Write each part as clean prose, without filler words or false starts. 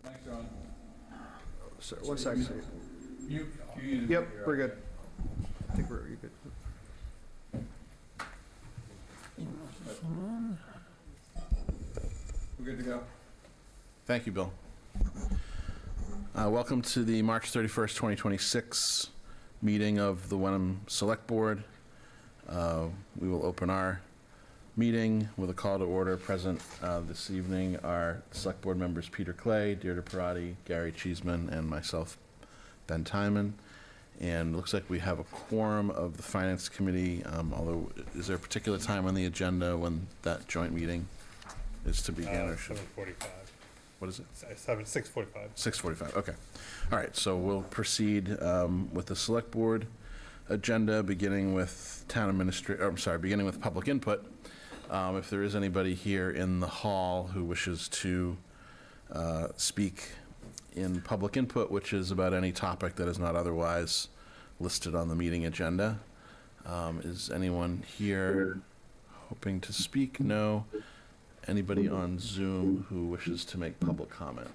Thanks, Ron. So, one sec. You Yep, we're good. I think you're good. We're good to go. Thank you, Bill. Welcome to the March 31st, 2026 meeting of the Wenham Select Board. We will open our meeting with a call to order. Present this evening are Select Board members Peter Clay, Deirdre Parati, Gary Cheeseman, and myself, Ben Timon. And it looks like we have a quorum of the Finance Committee, although is there a particular time on the agenda when that joint meeting is to begin? Or should 7:45. What is it? 6:45. 6:45, okay. All right, so we'll proceed with the Select Board agenda, beginning with beginning with public input. If there is anybody here in the hall who wishes to speak in public input, which is about any topic that is not otherwise listed on the meeting agenda. Is anyone here hoping to speak? No. Anybody on Zoom who wishes to make public comment?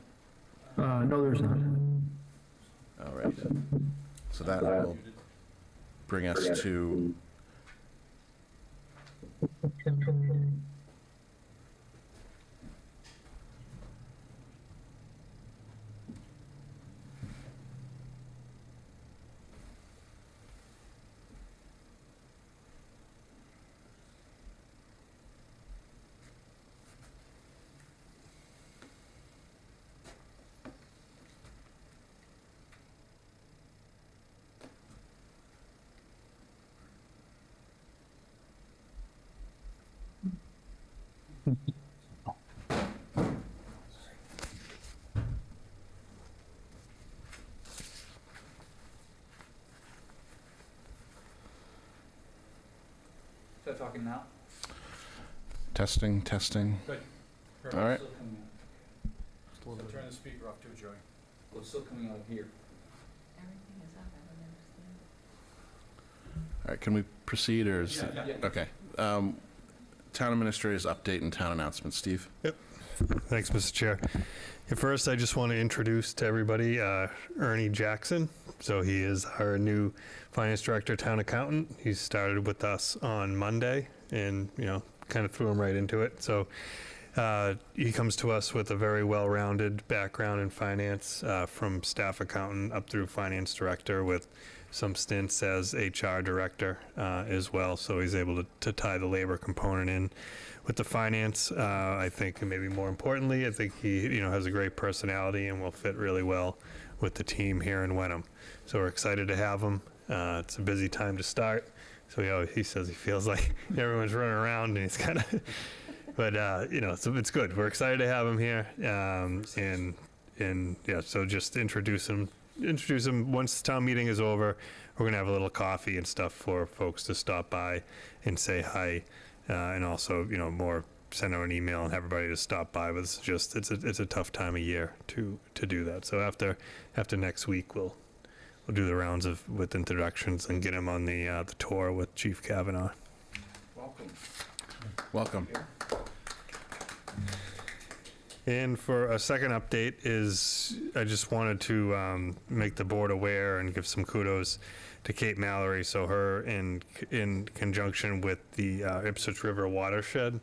No, there's not. All right. So that will bring us to Start talking now. testing. Good. Perfect. All right. Still coming out. So turn the speaker off too, Joey. Well, it's still coming out here. Everything is up, I don't understand. All right, can we proceed, or is... Yeah. Okay. Town Administrator's update and town announcement. Steve? Yep. Thanks, Mr. Chair. At first, I just want to introduce to everybody Ernie Jackson. So he is our new finance director, town accountant. He started with us on Monday and, kind of threw him right into it. So he comes to us with a very well-rounded background in finance, from staff accountant up through finance director with some stints as HR director as well. So he's able to tie the labor component in with the finance. I think, and maybe more importantly, I think he has a great personality and will fit really well with the team here in Wenham. So we're excited to have him. It's a busy time to start. So he says he feels like everyone's running around and he's kind of, but so it's good. We're excited to have him here. So just introduce him once the town meeting is over. We're gonna have a little coffee and stuff for folks to stop by and say hi, and also more send out an email and have everybody to stop by. But it's a tough time of year to do that. So after next week we'll do the rounds with introductions and get him on the tour with Chief Kavanaugh. Welcome. And for a second update I just wanted to make the board aware and give some kudos to Kate Mallory. So her, in conjunction with the Ipswich River Watershed,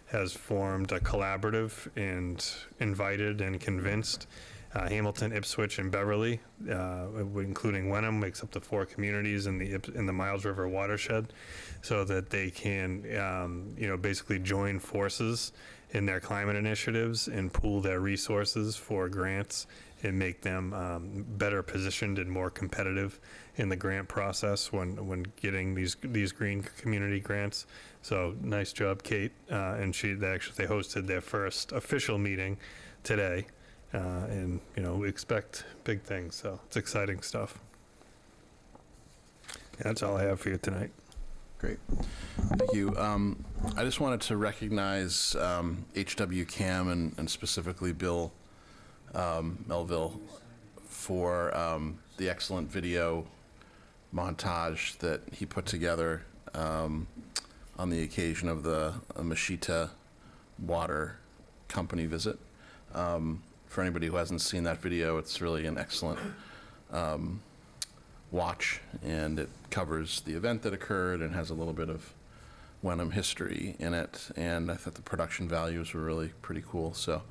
has formed a collaborative and invited and convinced Hamilton, Ipswich, and Beverly, including Wenham, makes up the 4 communities in the Miles River watershed, so that they can, basically join forces in their climate initiatives and pool their resources for grants and make them better positioned and more competitive in the grant process when getting these green community grants. So nice job, Kate. And they hosted their first official meeting today. And we expect big things, so it's exciting stuff. That's all I have for you tonight. Great. Thank you. I just wanted to recognize HW Cam and specifically Bill Melville for the excellent video montage that he put together on the occasion of the Mashita Water Company visit. for anybody who hasn't seen that video, it's really an excellent watch, and it covers the event that occurred and has a little bit of Wenham history in it, and I thought the production values were really pretty cool, so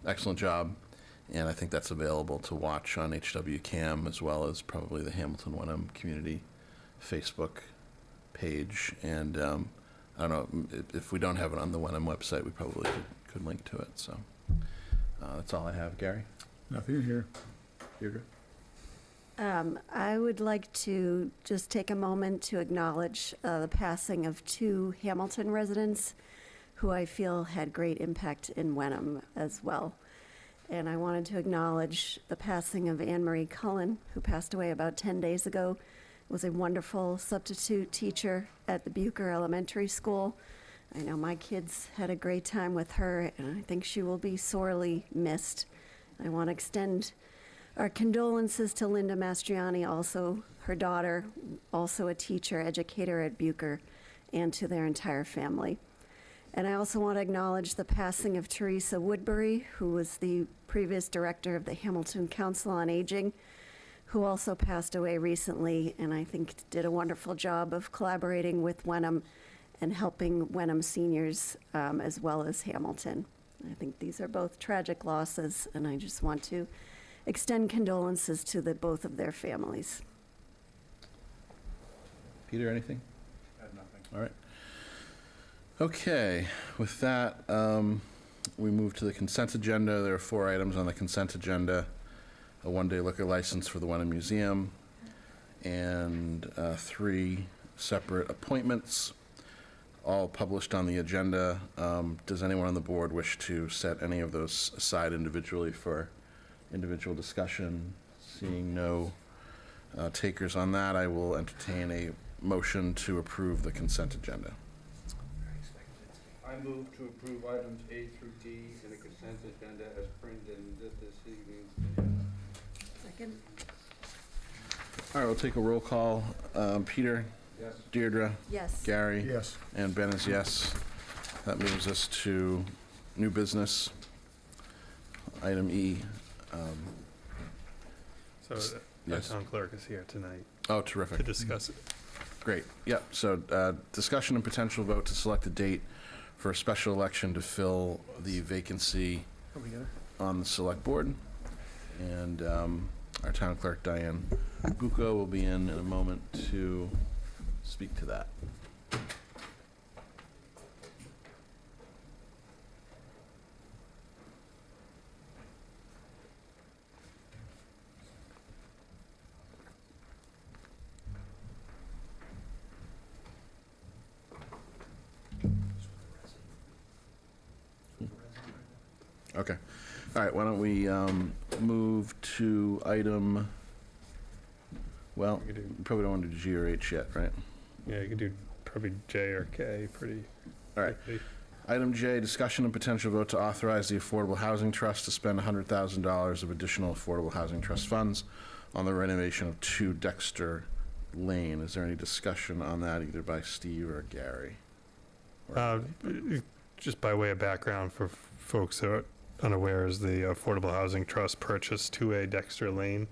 excellent job, and I think that's available to watch on HWCam as well as probably the Hamilton Wenham Community Facebook page, and I don't know, if we don't have it on the Wenham website, we probably could link to it, so that's all I have. Gary? Nothing here. Deirdre? I would like to just take a moment to acknowledge the passing of 2 Hamilton residents who I feel had great impact in Wenham as well. And I wanted to acknowledge the passing of Anne Marie Cullen, who passed away about 10 days ago. Was a wonderful substitute teacher at the Bucher Elementary School. I know my kids had a great time with her, and I think she will be sorely missed. I want to extend our condolences to Linda Mastriani, also her daughter, also a teacher, educator at Bucher, and to their entire family. And I also want to acknowledge the passing of Teresa Woodbury, who was the previous director of the Hamilton Council on Aging, who also passed away recently, and I think did a wonderful job of collaborating with Wenham and helping Wenham seniors as well as Hamilton. I think these are both tragic losses, and I just want to extend condolences to both of their families. Peter, anything? I have nothing. All right. Okay, with that, we move to the consent agenda. There are 4 items on the consent agenda: a 1-day liquor license for the Wenham Museum, and 3 separate appointments, all published on the agenda. Does anyone on the board wish to set any of those aside individually for individual discussion? Seeing no takers on that, I will entertain a motion to approve the consent agenda. I move to approve items A through D in the consent agenda as printed in this evening's. Second? All right, we'll take a roll call. Peter? Yes. Deirdre? Yes. Gary? Yes. And Ben is yes. That moves us to new business. Item E. So Yes. the town clerk is here tonight Oh, terrific. to discuss it. Great. Yep. So discussion and potential vote to select a date for a special election to fill the vacancy on the select board. And our town clerk, Diane Bucco, will be in a moment to speak to that. Okay. All right, why don't we move to item, well, We could do- we probably don't want to do G or H yet, right? Yeah, you could do probably J or K pretty All right. quickly. Item J, discussion and potential vote to authorize the Affordable Housing Trust to spend $100,000 of additional Affordable Housing Trust funds on the renovation of 2 Dexter Lane. Is there any discussion on that, either by Steve or Gary? Or- Just by way of background for folks that are unaware, is the Affordable Housing Trust purchased 2A Dexter Lane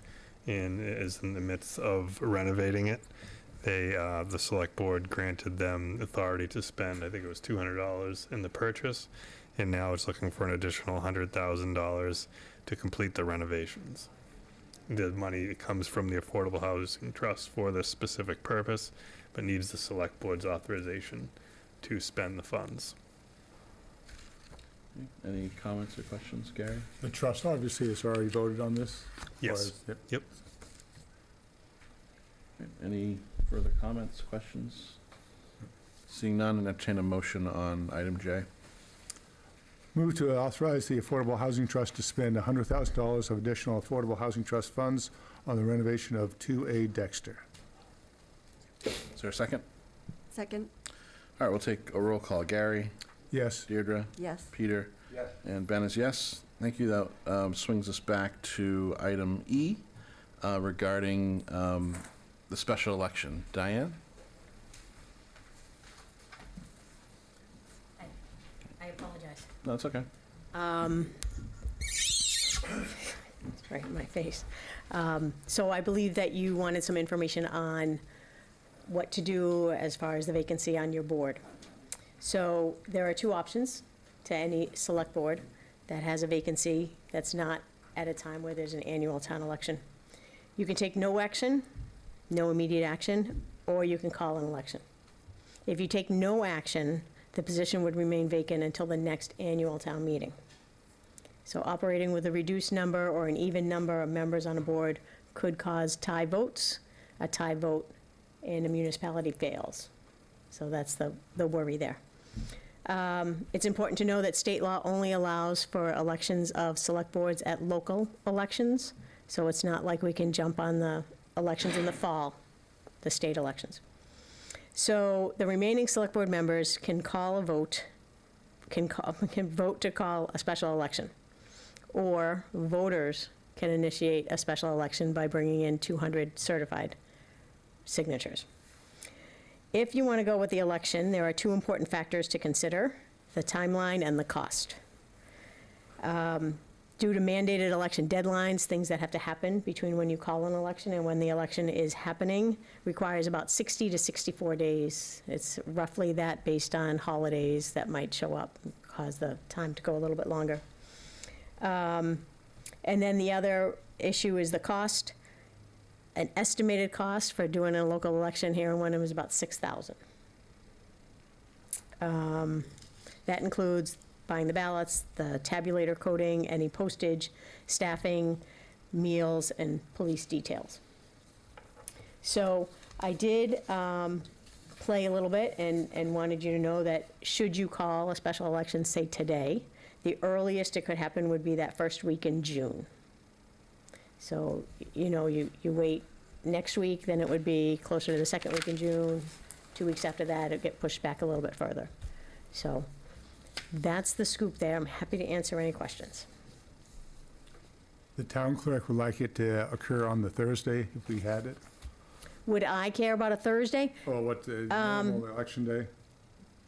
and is in the midst of renovating it. They, the select board granted them authority to spend, I think it was $200 in the purchase, and now it's looking for an additional $100,000 to complete the renovations. The money comes from the Affordable Housing Trust for this specific purpose, but needs the select board's authorization to spend the funds. Any comments or questions, Gary? The trust obviously has already voted on this. Yes. Yep. Yep. Any further comments, questions? Seeing none, entertain a motion on item J. Move to authorize the Affordable Housing Trust to spend $100,000 of additional Affordable Housing Trust funds on the renovation of 2A Dexter. Is there a second? Second? All right, we'll take a roll call. Gary? Yes. Deirdre? Yes. Peter? Yes. And Ben is yes. Thank you. That swings us back to item E regarding the special election. Diane? I apologize. No, it's okay. It's right in my face. So I believe that you wanted some information on what to do as far as the vacancy on your board. So there are two options to any select board that has a vacancy that's not at a time where there's an annual town election. You can take no action, no immediate action, or you can call an election. If you take no action, the position would remain vacant until the next annual town meeting. So operating with a reduced number or an even number of members on a board could cause tie votes. A tie vote in a municipality fails. So that's the worry there. It's important to know that state law only allows for elections of select boards at local elections. So it's not like we can jump on the elections in the fall, the state elections. So the remaining select board members can call a vote, can vote to call a special election. Or voters can initiate a special election by bringing in 200 certified signatures. If you want to go with the election, there are two important factors to consider: the timeline and the cost. Due to mandated election deadlines, things that have to happen between when you call an election and when the election is happening requires about 60 to 64 days. It's roughly that based on holidays that might show up and cause the time to go a little bit longer. And then the other issue is the cost. An estimated cost for doing a local election here in Wenham is about $6,000. That includes buying the ballots, the tabulator coding, any postage, staffing, meals, and police details. So I did play a little bit and wanted you to know that should you call a special election, say today, the earliest it could happen would be that first week in June. So, you know, you wait next week, then it would be closer to the second week in June. 2 weeks after that, it'd get pushed back a little bit further. So that's the scoop there. I'm happy to answer any questions. The town clerk would like it to occur on the Thursday if we had it, Would I care about a Thursday? or what, the normal election day?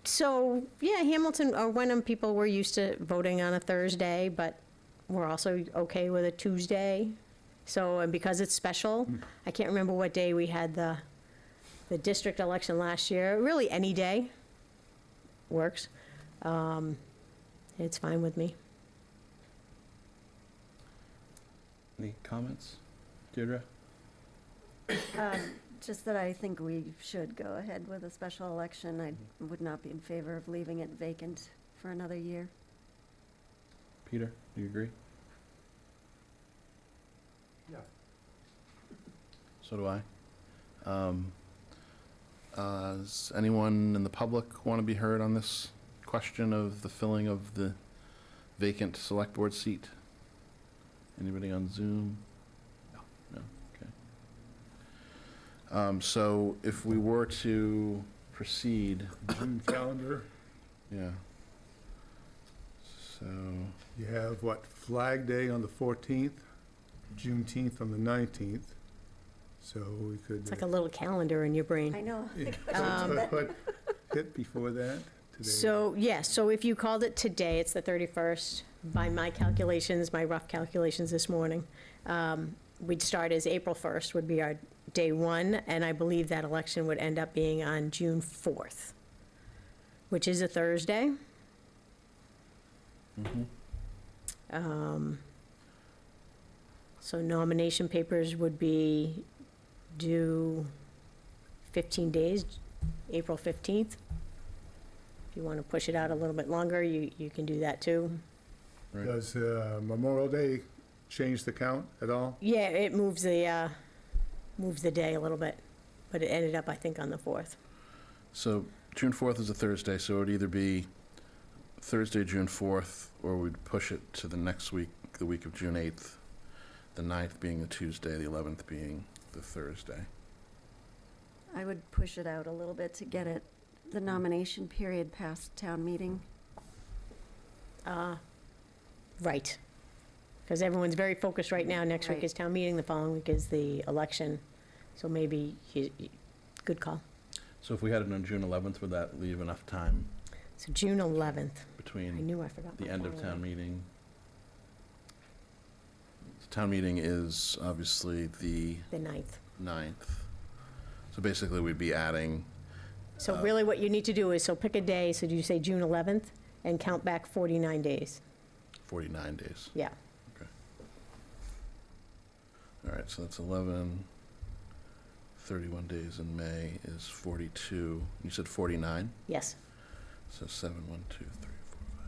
So, yeah, Hamilton or Wenham people were used to voting on a Thursday, but we're also okay with a Tuesday. So, and because it's special, I can't remember what day we had the district election last year. Really, any day works. It's fine with me. Any comments, Deirdre? Just that I think we should go ahead with a special election. I would not be in favor of leaving it vacant for another year. Peter, do you agree? Yeah. So do I. Does anyone in the public want to be heard on this question of the filling of the vacant select board seat? Anybody on Zoom? No, okay. So if we were to proceed, June calendar, yeah. So, you have what, Flag Day on the 14th, Juneteenth on the 19th, so we could. It's like a little calendar in your brain. I know. But hit before that today. So, yes, so if you called it today, it's the 31st. By my calculations, my rough calculations this morning, we'd start as April 1st would be our day one, and I believe that election would end up being on June 4th, which is a Thursday. So nomination papers would be due 15 days, April 15th. If you want to push it out a little bit longer, you can do that too. right. Does Memorial Day change the count at all? Yeah, it moves the day a little bit, but it ended up, I think, on the 4th. So June 4th is a Thursday, so it would either be Thursday, June 4th, or we'd push it to the next week, the week of June 8th, the 9th being the Tuesday, the 11th being the Thursday. I would push it out a little bit to get it, the nomination period past town meeting. Right. Because everyone's very focused right now. Next week Right. is town meeting, the following week is the election. So maybe, good call. So if we had it on June 11th, would that leave enough time So June 11th. I between knew I forgot. the my end of calendar. town meeting? Town meeting is obviously the The 9th. 9th. So basically, we'd be adding, So really what you need to do is, so pick a day, so do you say June 11th, and count back 49 days? 49 days. Yeah. All right, so that's 11. 31 days in May is 42. You said 49? Yes. So 7, 1, 2, 3, 4,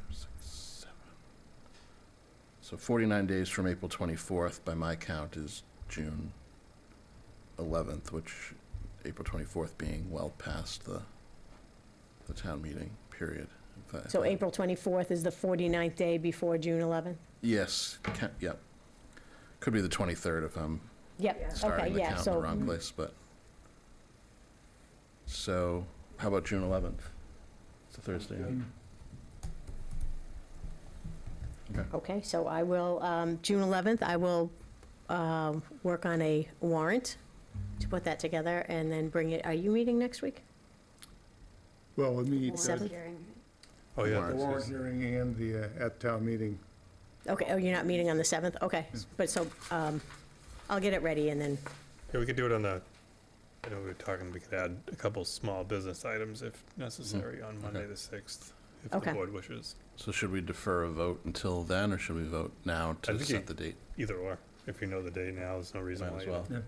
5, 6, 7. So 49 days from April 24th, by my count, is June 11th, which April 24th being well past the town meeting period. So April 24th is the 49th day before June 11th? Yes, yep. Could be the 23rd if I'm Yep, okay, starting the yeah, count in the so, wrong place, but. So, how about June 11th? It's a Thursday. okay, so I will, June 11th, I will work on a warrant to put that together and then bring it, are you meeting next week? Well, we meet Warrant Seventh. hearing. Oh, yeah. Warrant. the warrant hearing and the at town meeting. Okay, oh, you're not meeting on the 7th? Okay, but so, I'll get it ready and then, Yeah, we could do it on the, I know we were talking, we could add a couple small business items if necessary on Monday Okay. the 6th, if the Okay. board wishes. So should we defer a vote until then, or should we vote now I to think set the date? Either or. If you know the date now, there's no reason Might why as you well. Yeah.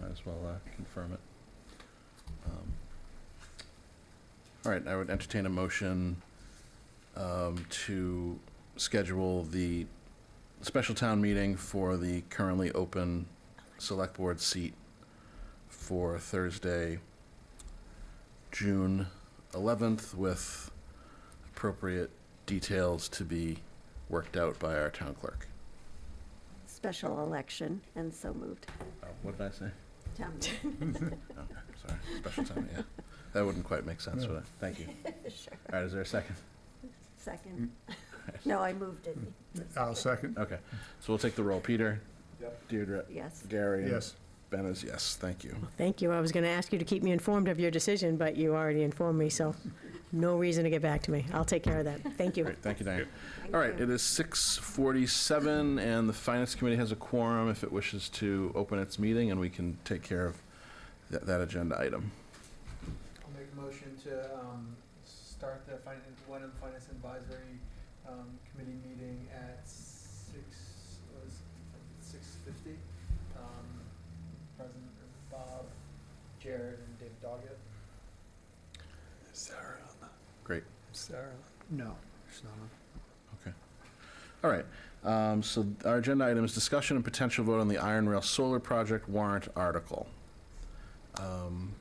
Might as well confirm it. All right, I would entertain a motion to schedule the special town meeting for the currently open select board seat for Thursday, June 11th, with appropriate details to be worked out by our town clerk. Special election, and so moved. What did I say? Town Okay, sorry, special time, yeah. That wouldn't quite make sense, would it? Thank you. Sure. All right, is there a second? Second. No, I moved it. I'll second. Okay, so we'll take the roll. Peter? Yep. Deirdre? Yes. Gary? Yes. Ben is yes, thank you. thank you. I was going to ask you to keep me informed of your decision, but you already informed me, so no reason to get back to me. I'll take care of that. Thank you. Great, thank you, Diane. Thank All right, you. it is 6:47, and the Finance Committee has a quorum if it wishes to open its meeting, and we can take care of that agenda item. I'll make a motion to start the Wenham Finance Advisory Committee meeting at 6:50. President Bob, Jared, and Dave Doggett. Is Sarah on that? Great. Sarah? No, it's not on. All right, so our agenda item is discussion and potential vote on the Iron Rail Solar Project warrant article.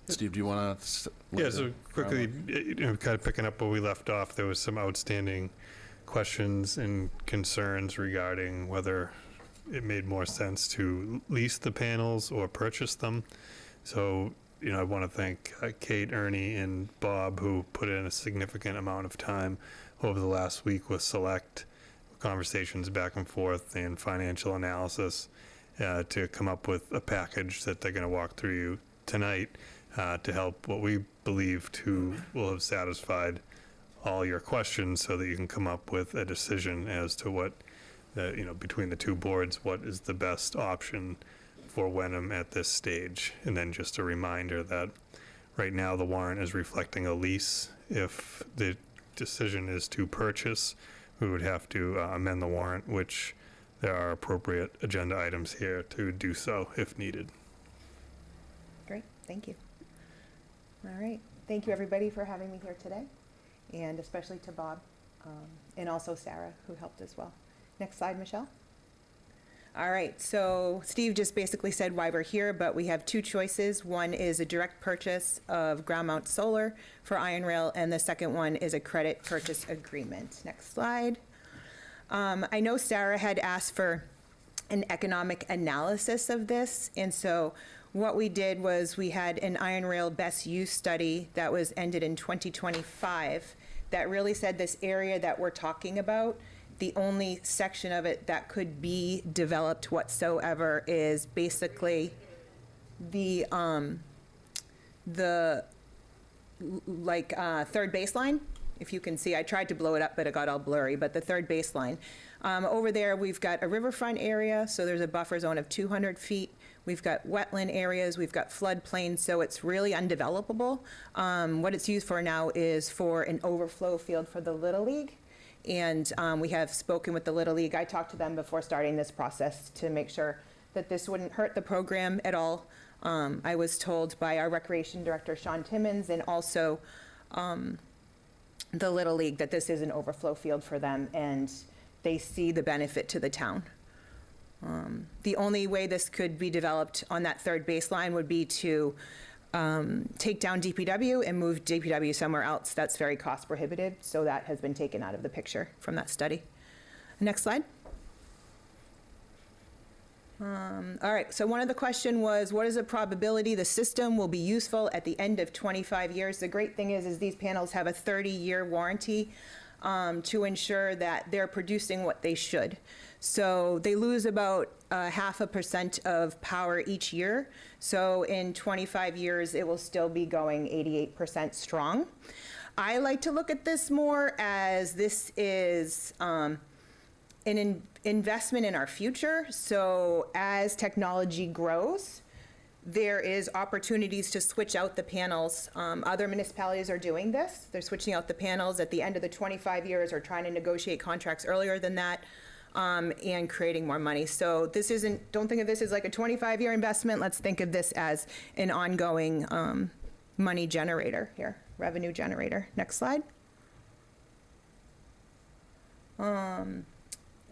Steve, do you want to? Yeah, so quickly, kind of picking up where we left off, there was some outstanding questions and concerns regarding whether it made more sense to lease the panels or purchase them. So, I want to thank Kate, Ernie, and Bob, who put in a significant amount of time over the last week with Select, conversations back and forth and financial analysis to come up with a package that they're going to walk through you tonight to help what we believe will have satisfied all your questions so that you can come up with a decision as to what, between the two boards, what is the best option for Wenham at this stage. And then just a reminder that right now the warrant is reflecting a lease. If the decision is to purchase, we would have to amend the warrant, which there are appropriate agenda items here to do so if needed. Great, thank you. All right, thank you everybody for having me here today, and especially to Bob, and also Sarah, who helped as well. Next slide, Michelle. All right, so Steve just basically said why we're here, but we have two choices. One is a direct purchase of ground mount solar for Iron Rail, and the second one is a credit purchase agreement. Next slide. I know Sarah had asked for an economic analysis of this, and so what we did was we had an Iron Rail best use study that was ended in 2025 that really said this area that we're talking about, the only section of it that could be developed whatsoever is basically the third baseline if you can see, I tried to blow it up, but it got all blurry, but the third baseline. Over there, we've got a riverfront area, so there's a buffer zone of 200 feet. We've got wetland areas, we've got floodplains, so it's really undevelopable. What it's used for now is for an overflow field for the Little League. And we have spoken with the Little League. I talked to them before starting this process to make sure that this wouldn't hurt the program at all. I was told by our recreation director, Sean Timmons, and also the Little League, that this is an overflow field for them, and they see the benefit to the town. The only way this could be developed on that third baseline would be to take down DPW and move DPW somewhere else. That's very cost prohibitive, so that has been taken out of the picture from that study. Next slide. All right, so one of the question was, what is the probability the system will be useful at the end of 25 years? The great thing is these panels have a 30-year warranty to ensure that they're producing what they should. So they lose about 0.5% of power each year. So in 25 years, it will still be going 88% strong. I like to look at this more as this is an investment in our future. So as technology grows, there is opportunities to switch out the panels. Other municipalities are doing this. They're switching out the panels at the end of the 25 years or trying to negotiate contracts earlier than that, and creating more money. So this isn't, don't think of this as like a 25-year investment. Let's think of this as an ongoing money generator here, revenue generator. Next slide.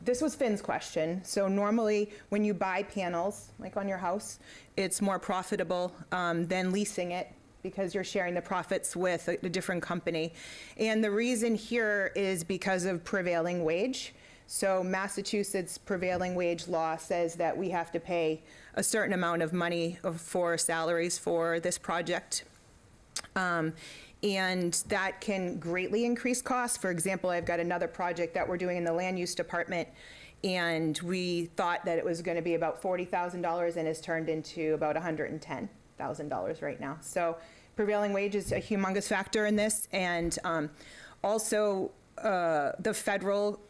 This was Finn's question. So normally when you buy panels, like on your house, it's more profitable than leasing it because you're sharing the profits with a different company. And the reason here is because of prevailing wage. So Massachusetts prevailing wage law says that we have to pay a certain amount of money for salaries for this project. And that can greatly increase costs. For example, I've got another project that we're doing in the land use department, and we thought that it was going to be about $40,000 and has turned into about $110,000 right now. So prevailing wage is a humongous factor in this, and also the federal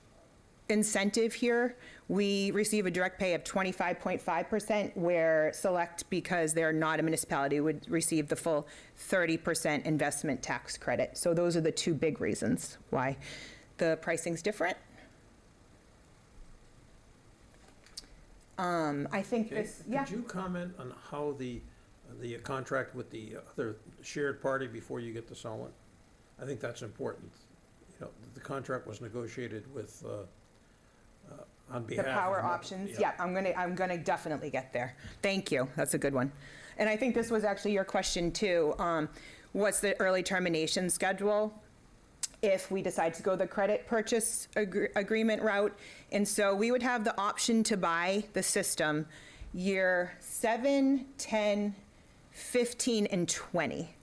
incentive here, we receive a direct pay of 25.5%, where Select, because they're not a municipality, would receive the full 30% investment tax credit. So those are the two big reasons why the pricing's different. I think this, yeah. Could you comment on how the contract with the other shared party before you get the solent? I think that's important. You know, the contract was negotiated with on behalf the of power options. Yeah, I'm gonna definitely get there. Thank you. That's a good one. And I think this was actually your question too. What's the early termination schedule if we decide to go the credit purchase agreement route? And so we would have the option to buy the system year 7, 10, 15, and 20.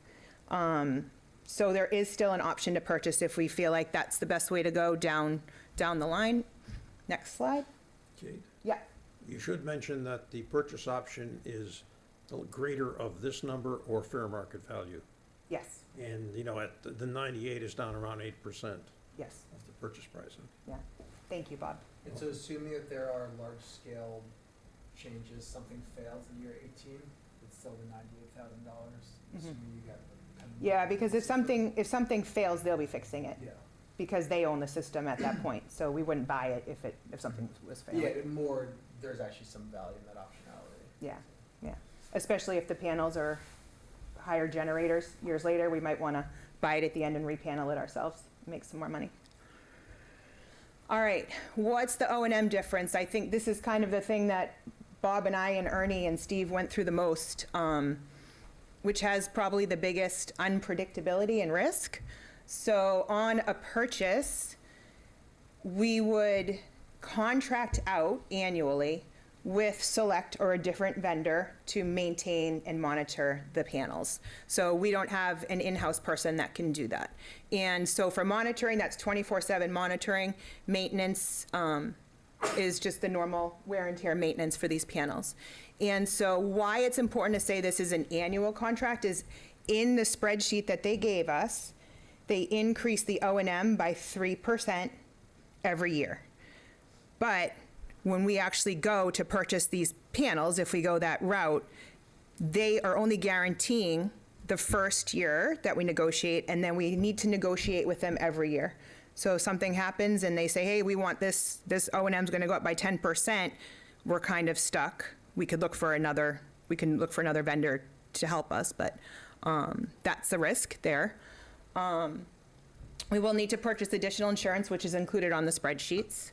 So there is still an option to purchase if we feel like that's the best way to go down the line. Next slide. Kate, Yeah. you should mention that the purchase option is the greater of this number or fair market value. Yes. And, you know, at the 98 is down around 8% Yes. of the purchase price. Yeah. Thank you, Bob. And so assuming that there are large-scale changes, something fails in year 18, it's still the $98,000, assuming you got kind of. Yeah, because if something fails, they'll be fixing it. Yeah. Because they own the system at that point, so we wouldn't buy it if something was failing. Yeah, more, there's actually some value in that optionality. Yeah, yeah. Especially if the panels are higher generators years later, we might want to buy it at the end and repanel it ourselves, make some more money. All right, what's the O&M difference? I think this is kind of the thing that Bob and I and Ernie and Steve went through the most, which has probably the biggest unpredictability and risk. So on a purchase, we would contract out annually with Select or a different vendor to maintain and monitor the panels. So we don't have an in-house person that can do that. And so for monitoring, that's 24/7 monitoring. Maintenance is just the normal wear and tear maintenance for these panels. And so why it's important to say this is an annual contract is in the spreadsheet that they gave us, they increase the O&M by 3% every year. But when we actually go to purchase these panels, if we go that route, they are only guaranteeing the first year that we negotiate, and then we need to negotiate with them every year. So if something happens and they say, hey, we want this O&M's gonna go up by 10%, we're kind of stuck. We can look for another vendor to help us, but that's the risk there. We will need to purchase additional insurance, which is included on the spreadsheets.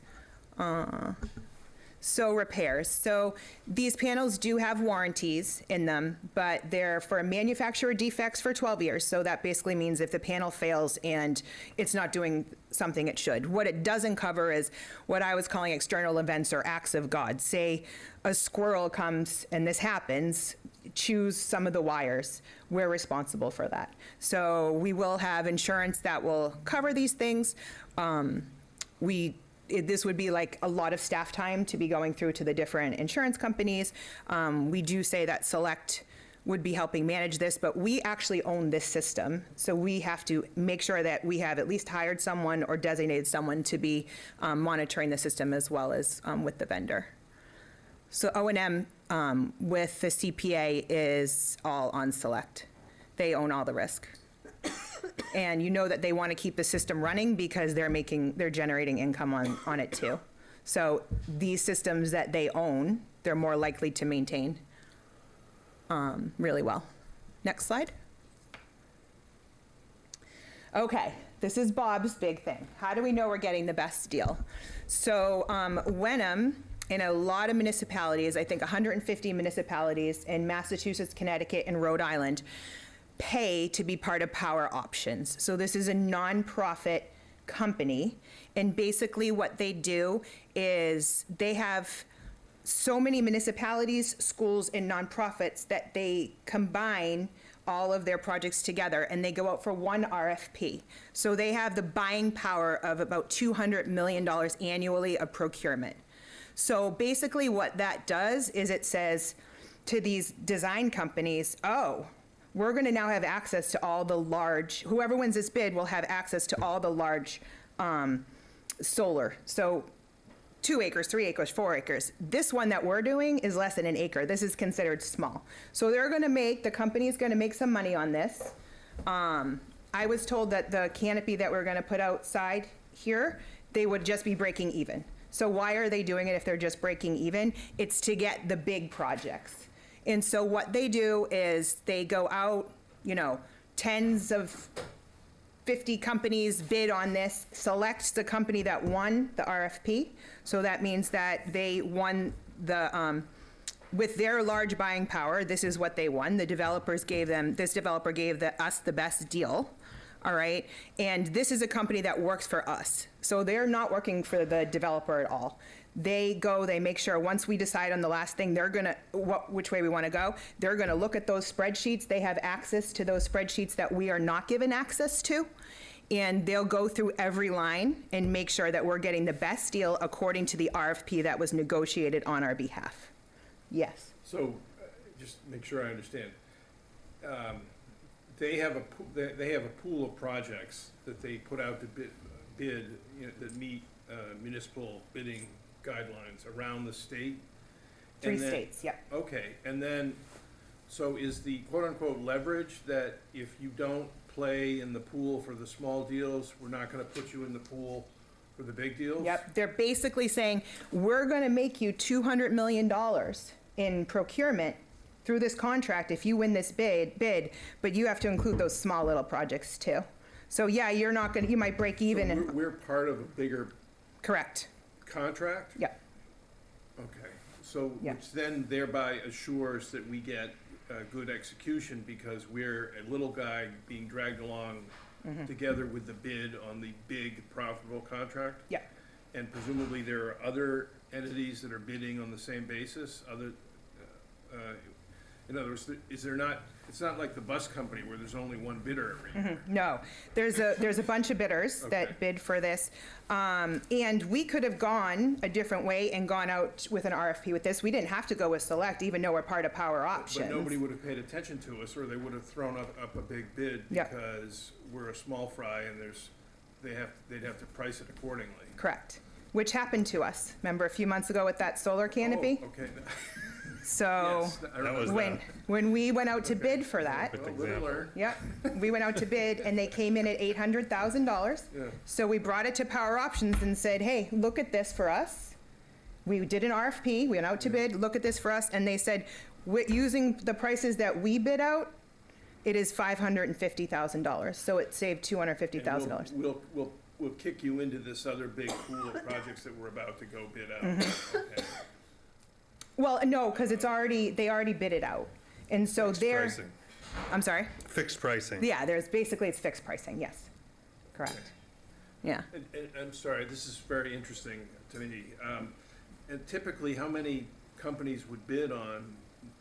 So repairs. So these panels do have warranties in them, but they're for manufacturer defects for 12 years. So that basically means if the panel fails and it's not doing something it should. What it doesn't cover is what I was calling external events or acts of God. Say a squirrel comes and this happens, chews some of the wires. We're responsible for that. So we will have insurance that will cover these things. This would be like a lot of staff time to be going through to the different insurance companies. We do say that Select would be helping manage this, but we actually own this system. So we have to make sure that we have at least hired someone or designated someone to be monitoring the system as well as with the vendor. So O&M with the CPA is all on Select. They own all the risk. And you know that they want to keep the system running because they're generating income on it too. So these systems that they own, they're more likely to maintain really well. Next slide. Okay, this is Bob's big thing. How do we know we're getting the best deal? So Wenham, in a lot of municipalities, I think 150 municipalities in Massachusetts, Connecticut, and Rhode Island, pay to be part of Power Options. So this is a nonprofit company, and basically what they do is they have so many municipalities, schools, and nonprofits that they combine all of their projects together and they go out for one RFP. So they have the buying power of about $200 million annually of procurement. So basically what that does is it says to these design companies, oh, we're going to now have access to all the large, whoever wins this bid will have access to all the large solar. So 2 acres, 3 acres, 4 acres. This one that we're doing is less than an acre. This is considered small. So the company's going to make some money on this. I was told that the canopy that we're going to put outside here, they would just be breaking even. So why are they doing it if they're just breaking even? It's to get the big projects. And so what they do is they go out, tens of 50 companies bid on this, select the company that won the RFP. So that means that they won with their large buying power, this is what they won. This developer gave us the best deal. All right, and this is a company that works for us. So they're not working for the developer at all. They make sure once we decide on the last thing, which way we want to go, they're gonna look at those spreadsheets. They have access to those spreadsheets that we are not given access to. And they'll go through every line and make sure that we're getting the best deal according to the RFP that was negotiated on our behalf. Yes. So, just make sure I understand. They have a pool of projects that they put out to bid that meet municipal bidding guidelines around the state? 3 states, yep. Okay, and then, so is the quote-unquote leverage that if you don't play in the pool for the small deals, we're not gonna put you in the pool for the big deals? Yep, they're basically saying, we're gonna make you $200 million in procurement through this contract if you win this bid, but you have to include those small little projects too. So yeah, you might break even. So we're part of a bigger Correct. contract? Yep. Okay, so Yeah. which then thereby assures that we get good execution because we're a little guy being dragged along together with the bid on the big profitable contract? Yep. And presumably there are other entities that are bidding on the same basis, In other words, is there not, it's not like the bus company where there's only one bidder every year. No, there's a bunch of bidders Okay. that bid for this. And we could have gone a different way and gone out with an RFP with this. We didn't have to go with Select, even though we're part of Power Options. But nobody would have paid attention to us, or they would have thrown up a big bid Yeah. because we're a small fry and they'd have to price it accordingly. Correct, which happened to us. Remember a few months ago with that solar canopy? Oh, okay. So Yes, I That was remember. when we went out to bid for that, Well, live and learn. yep, we went out to bid and they came in at $800,000. Yeah. So we brought it to Power Options and said, hey, look at this for us. We did an RFP, we went out to bid, look at this for us, and they said, using the prices that we bid out, it is $550,000, so it saved $250,000. And we'll kick you into this other big pool of projects that we're about to go bid out. Mm-hmm. Okay. Well, no, because they already bid it out. And so Fixed they're, pricing. I'm sorry? Fixed pricing. Yeah, it's fixed pricing, yes. Correct. Yeah. And I'm sorry, this is very interesting to me. And typically, how many companies would bid on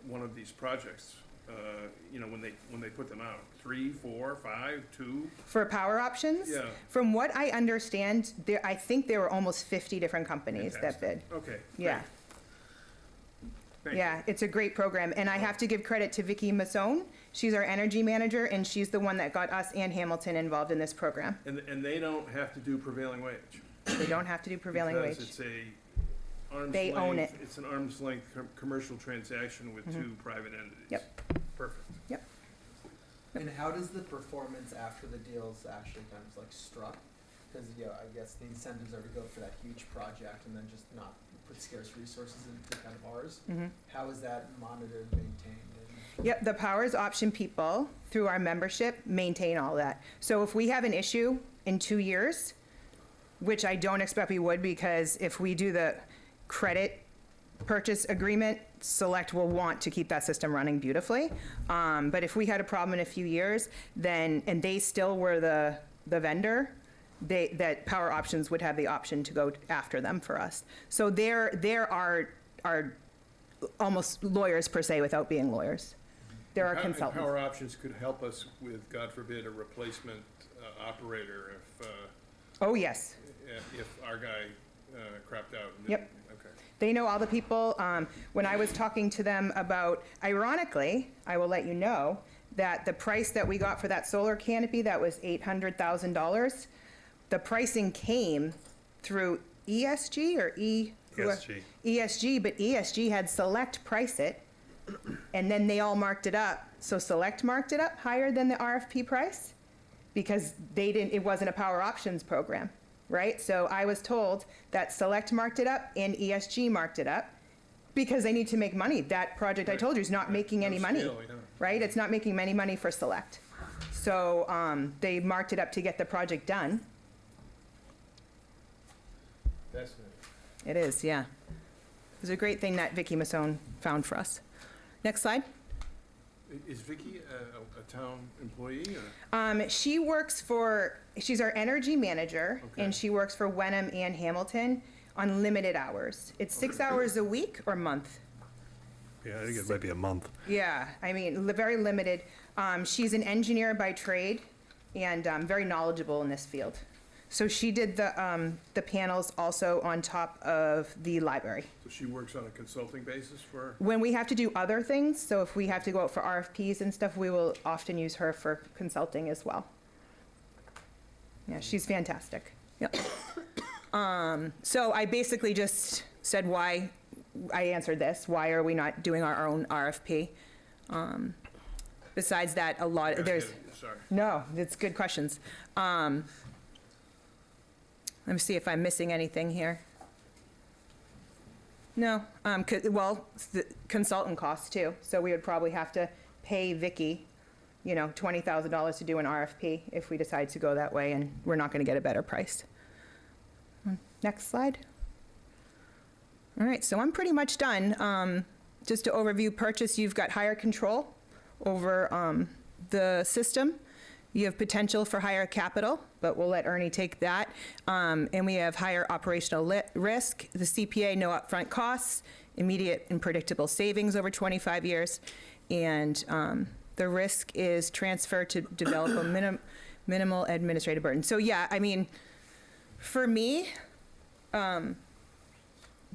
one of these projects? When they put them out, 3, 4, 5, 2? For Power Options? Yeah. From what I understand, I think there were almost 50 different companies that bid. Fantastic. Okay. Yeah. great. Thank you. Yeah, it's a great program, and I have to give credit to Vicki Masson. She's our energy manager, and she's the one that got us and Hamilton involved in this program. And they don't have to do prevailing wage? They don't have to do prevailing wage. Because it's a arm's They own length- it. It's an arm's length commercial transaction with two private entities. Yep. Perfect. And how does the performance after the deal's actually kind of like struck? Because, I guess the incentives are to go for that huge project and then just not put scarce resources into kind of ours. How is that monitored, maintained? Yep, the Powers Option people, through our membership, maintain all that. So if we have an issue in 2 years, which I don't expect we would, because if we do the credit purchase agreement, Select will want to keep that system running beautifully. But if we had a problem in a few years, then, and they still were the vendor, that Power Options would have the option to go after them for us. So there are almost lawyers per se without being lawyers. There are And consultants. Power Options could help us with, God forbid, a replacement operator Oh, yes. if our guy crapped out. and Yep. didn't- Okay. They know all the people. When I was talking to them about, ironically, I will let you know, that the price that we got for that solar canopy, that was $800,000, the pricing came through ESG or ESG. ESG, but ESG had Select price it, and then they all marked it up. So Select marked it up higher than the RFP price because it wasn't a Power Options program, right? So I was told that Select marked it up and ESG marked it up because they need to make money. That project I told you is not making any No money, scale, yeah. right? It's not making any money for Select. So they marked it up to get the project done. That's It is, yeah. It was a great thing that Vicki Masson found for us. Next slide. Is Vicki a town employee or? She's our energy manager, Okay. and she works for Wenham and Hamilton on limited hours. It's 6 hours a week or month. Yeah, I think it might be a month. Yeah, I mean, very limited. She's an engineer by trade and very knowledgeable in this field. So she did the panels also on top of the library. So she works on a consulting basis for? When we have to do other things, so if we have to go out for RFPs and stuff, we will often use her for consulting as well. Yeah, she's fantastic. Yep. So I basically just said why, I answered this, why are we not doing our own RFP? Besides that, there's, Sorry. no, it's good questions. Let me see if I'm missing anything here. No, the consultant costs too. So we would probably have to pay Vicki, $20,000 to do an RFP if we decide to go that way, and we're not going to get a better price. Next slide. All right, so I'm pretty much done. Just to overview purchase, you've got higher control over the system. You have potential for higher capital, but we'll let Ernie take that. And we have higher operational risk, the CPA, no upfront costs, immediate and predictable savings over 25 years, And the risk is transfer to develop a minimal administrative burden. So yeah, I mean, for me, the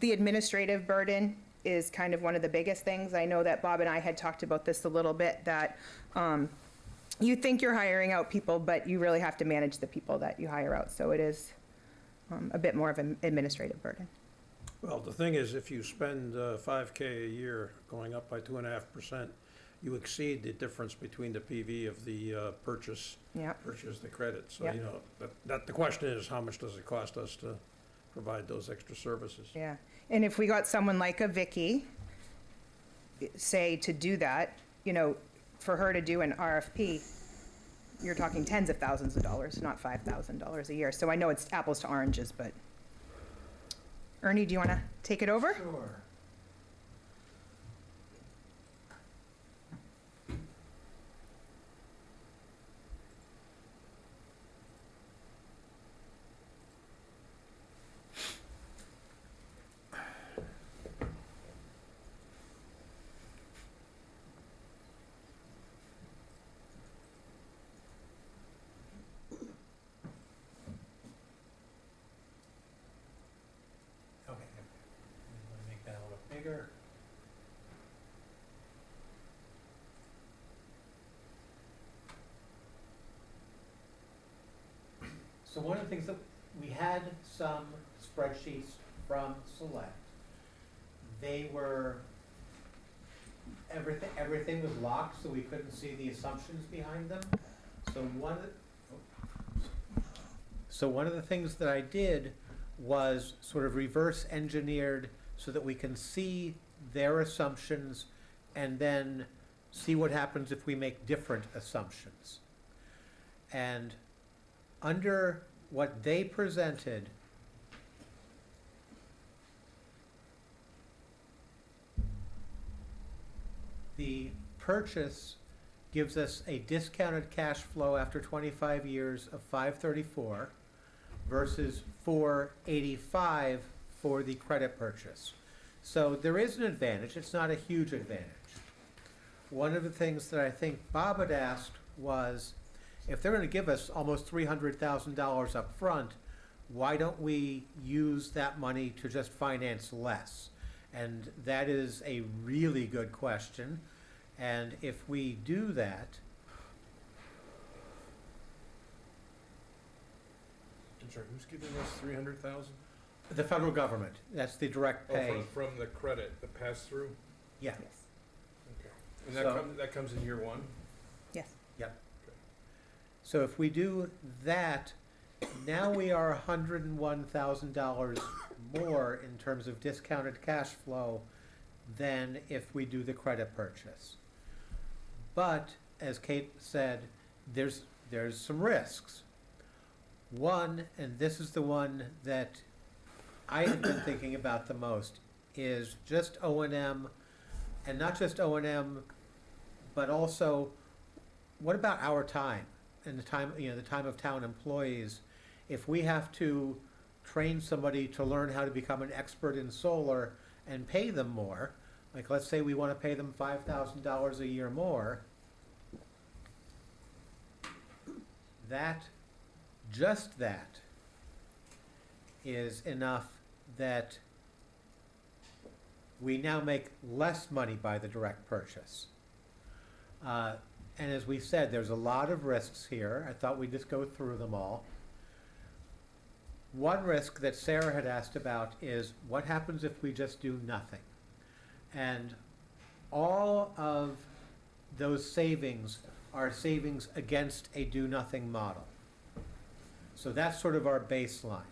administrative burden is kind of one of the biggest things. I know that Bob and I had talked about this a little bit, that you think you're hiring out people, but you really have to manage the people that you hire out. So it is a bit more of an administrative burden. Well, the thing is, if you spend $5K a year going up by 2.5%, you exceed the difference between the PV of the purchase Yep. versus the credit. So, Yep. you know, that the question is, how much does it cost us to provide those extra services? Yeah, and if we got someone like a Vicky, say, to do that, you know, for her to do an RFP, you're talking tens of thousands of dollars, not $5,000 a year. So I know it's apples to oranges, but. Ernie, do you want to take it over? Sure. Okay, I'm gonna make that a little bigger. So one of the things that, we had some spreadsheets from Select. They were, everything was locked, so we couldn't see the assumptions behind them. So one of the things that I did was sort of reverse engineered so that we can see their assumptions and then see what happens if we make different assumptions. And under what they presented, the purchase gives us a discounted cash flow after 25 years of 534 versus 485 for the credit purchase. So there is an advantage. It's not a huge advantage. One of the things that I think Bob had asked was, if they're going to give us almost $300,000 up front, why don't we use that money to just finance less? And that is a really good question. And if we do that, I'm sorry, who's giving us 300,000? the federal government, that's the direct pay. From the credit, the pass-through? Yeah, Yes. Okay. And So- that comes in year one? Yes. yep. So if we do that, now we are $101,000 more in terms of discounted cash flow than if we do the credit purchase. But, as Kate said, there's some risks. One, and this is the one that I have been thinking about the most, is just O&M, and not just O&M, but also, what about our time? And the time, the time of town employees. If we have to train somebody to learn how to become an expert in solar and pay them more, like let's say we want to pay them $5,000 a year more, just that is enough that we now make less money by the direct purchase. And as we said, there's a lot of risks here. I thought we'd just go through them all. One risk that Sarah had asked about is what happens if we just do nothing? And all of those savings are savings against a do-nothing model. So that's sort of our baseline.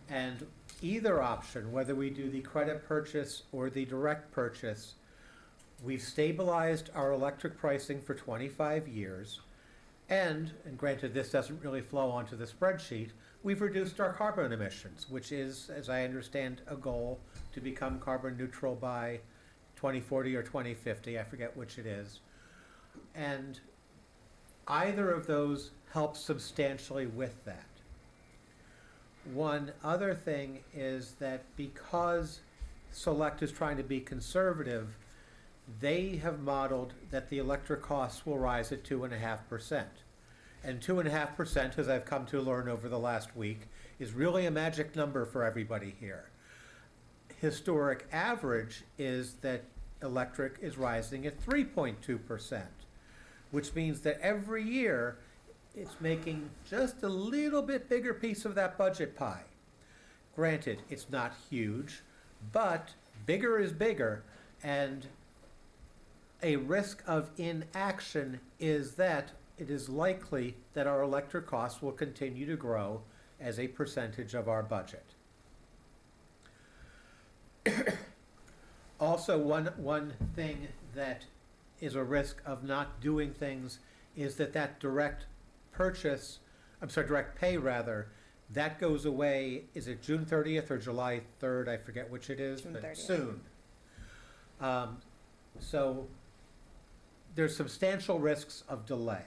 And either option, whether we do the credit purchase or the direct purchase, we've stabilized our electric pricing for 25 years, and granted this doesn't really flow onto the spreadsheet, we've reduced our carbon emissions, which is, as I understand, a goal to become carbon neutral by 2040 or 2050, I forget which it is. And either of those helps substantially with that. One other thing is that because Select is trying to be conservative, they have modeled that the electric costs will rise at 2.5%. And 2.5%, as I've come to learn over the last week, is really a magic number for everybody here. Historic average is that electric is rising at 3.2%, which means that every year it's making just a little bit bigger piece of that budget pie. Granted, it's not huge, but bigger is bigger, and a risk of inaction is that it is likely that our electric costs will continue to grow as a percentage of our budget. Also, one thing that is a risk of not doing things is that direct pay rather, that goes away, is it June 30th or July 3rd? I forget which it is, June but 30th. soon. So there's substantial risks of delay.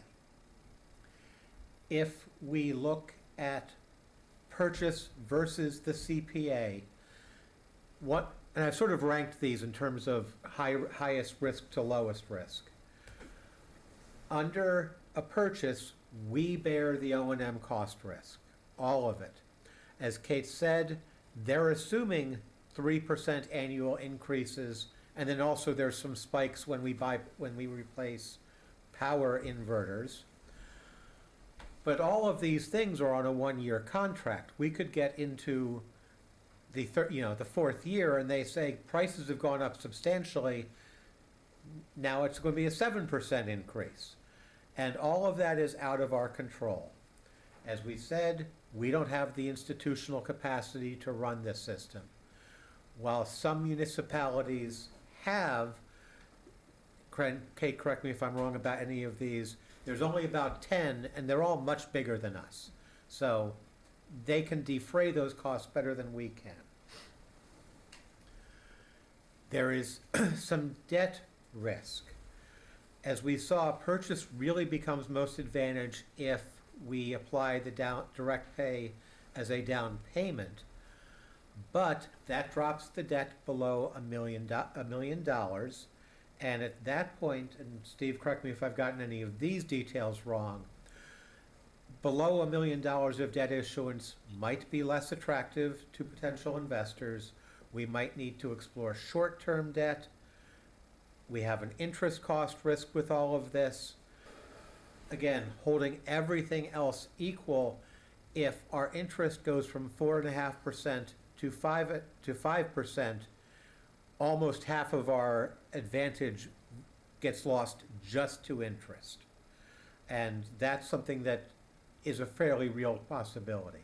If we look at purchase versus the CPA, and I've sort of ranked these in terms of highest risk to lowest risk. Under a purchase, we bear the O&M cost risk, all of it. As Kate said, they're assuming 3% annual increases, and then also there's some spikes when we replace power inverters. But all of these things are on a one-year contract. We could get into the fourth year and they say prices have gone up substantially. Now it's going to be a 7% increase. And all of that is out of our control. As we said, we don't have the institutional capacity to run this system. While some municipalities have, Kate, correct me if I'm wrong about any of these, there's only about 10, and they're all much bigger than us. So they can defray those costs better than we can. There is some debt risk. As we saw, purchase really becomes most advantaged if we apply the direct pay as a down payment, but that drops the debt below $1 million. And at that point, and Steve, correct me if I've gotten any of these details wrong, below $1 million of debt issuance might be less attractive to potential investors. We might need to explore short-term debt. We have an interest cost risk with all of this. Again, holding everything else equal, if our interest goes from 4.5% to 5%, almost half of our advantage gets lost just to interest. And that's something that is a fairly real possibility.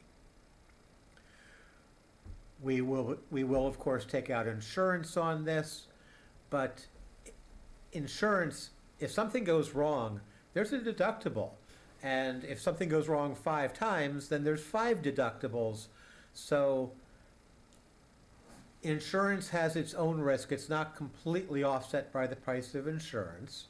We will of course take out insurance on this, but insurance, if something goes wrong, there's a deductible. And if something goes wrong 5 times, then there's 5 deductibles. So insurance has its own risk. It's not completely offset by the price of insurance.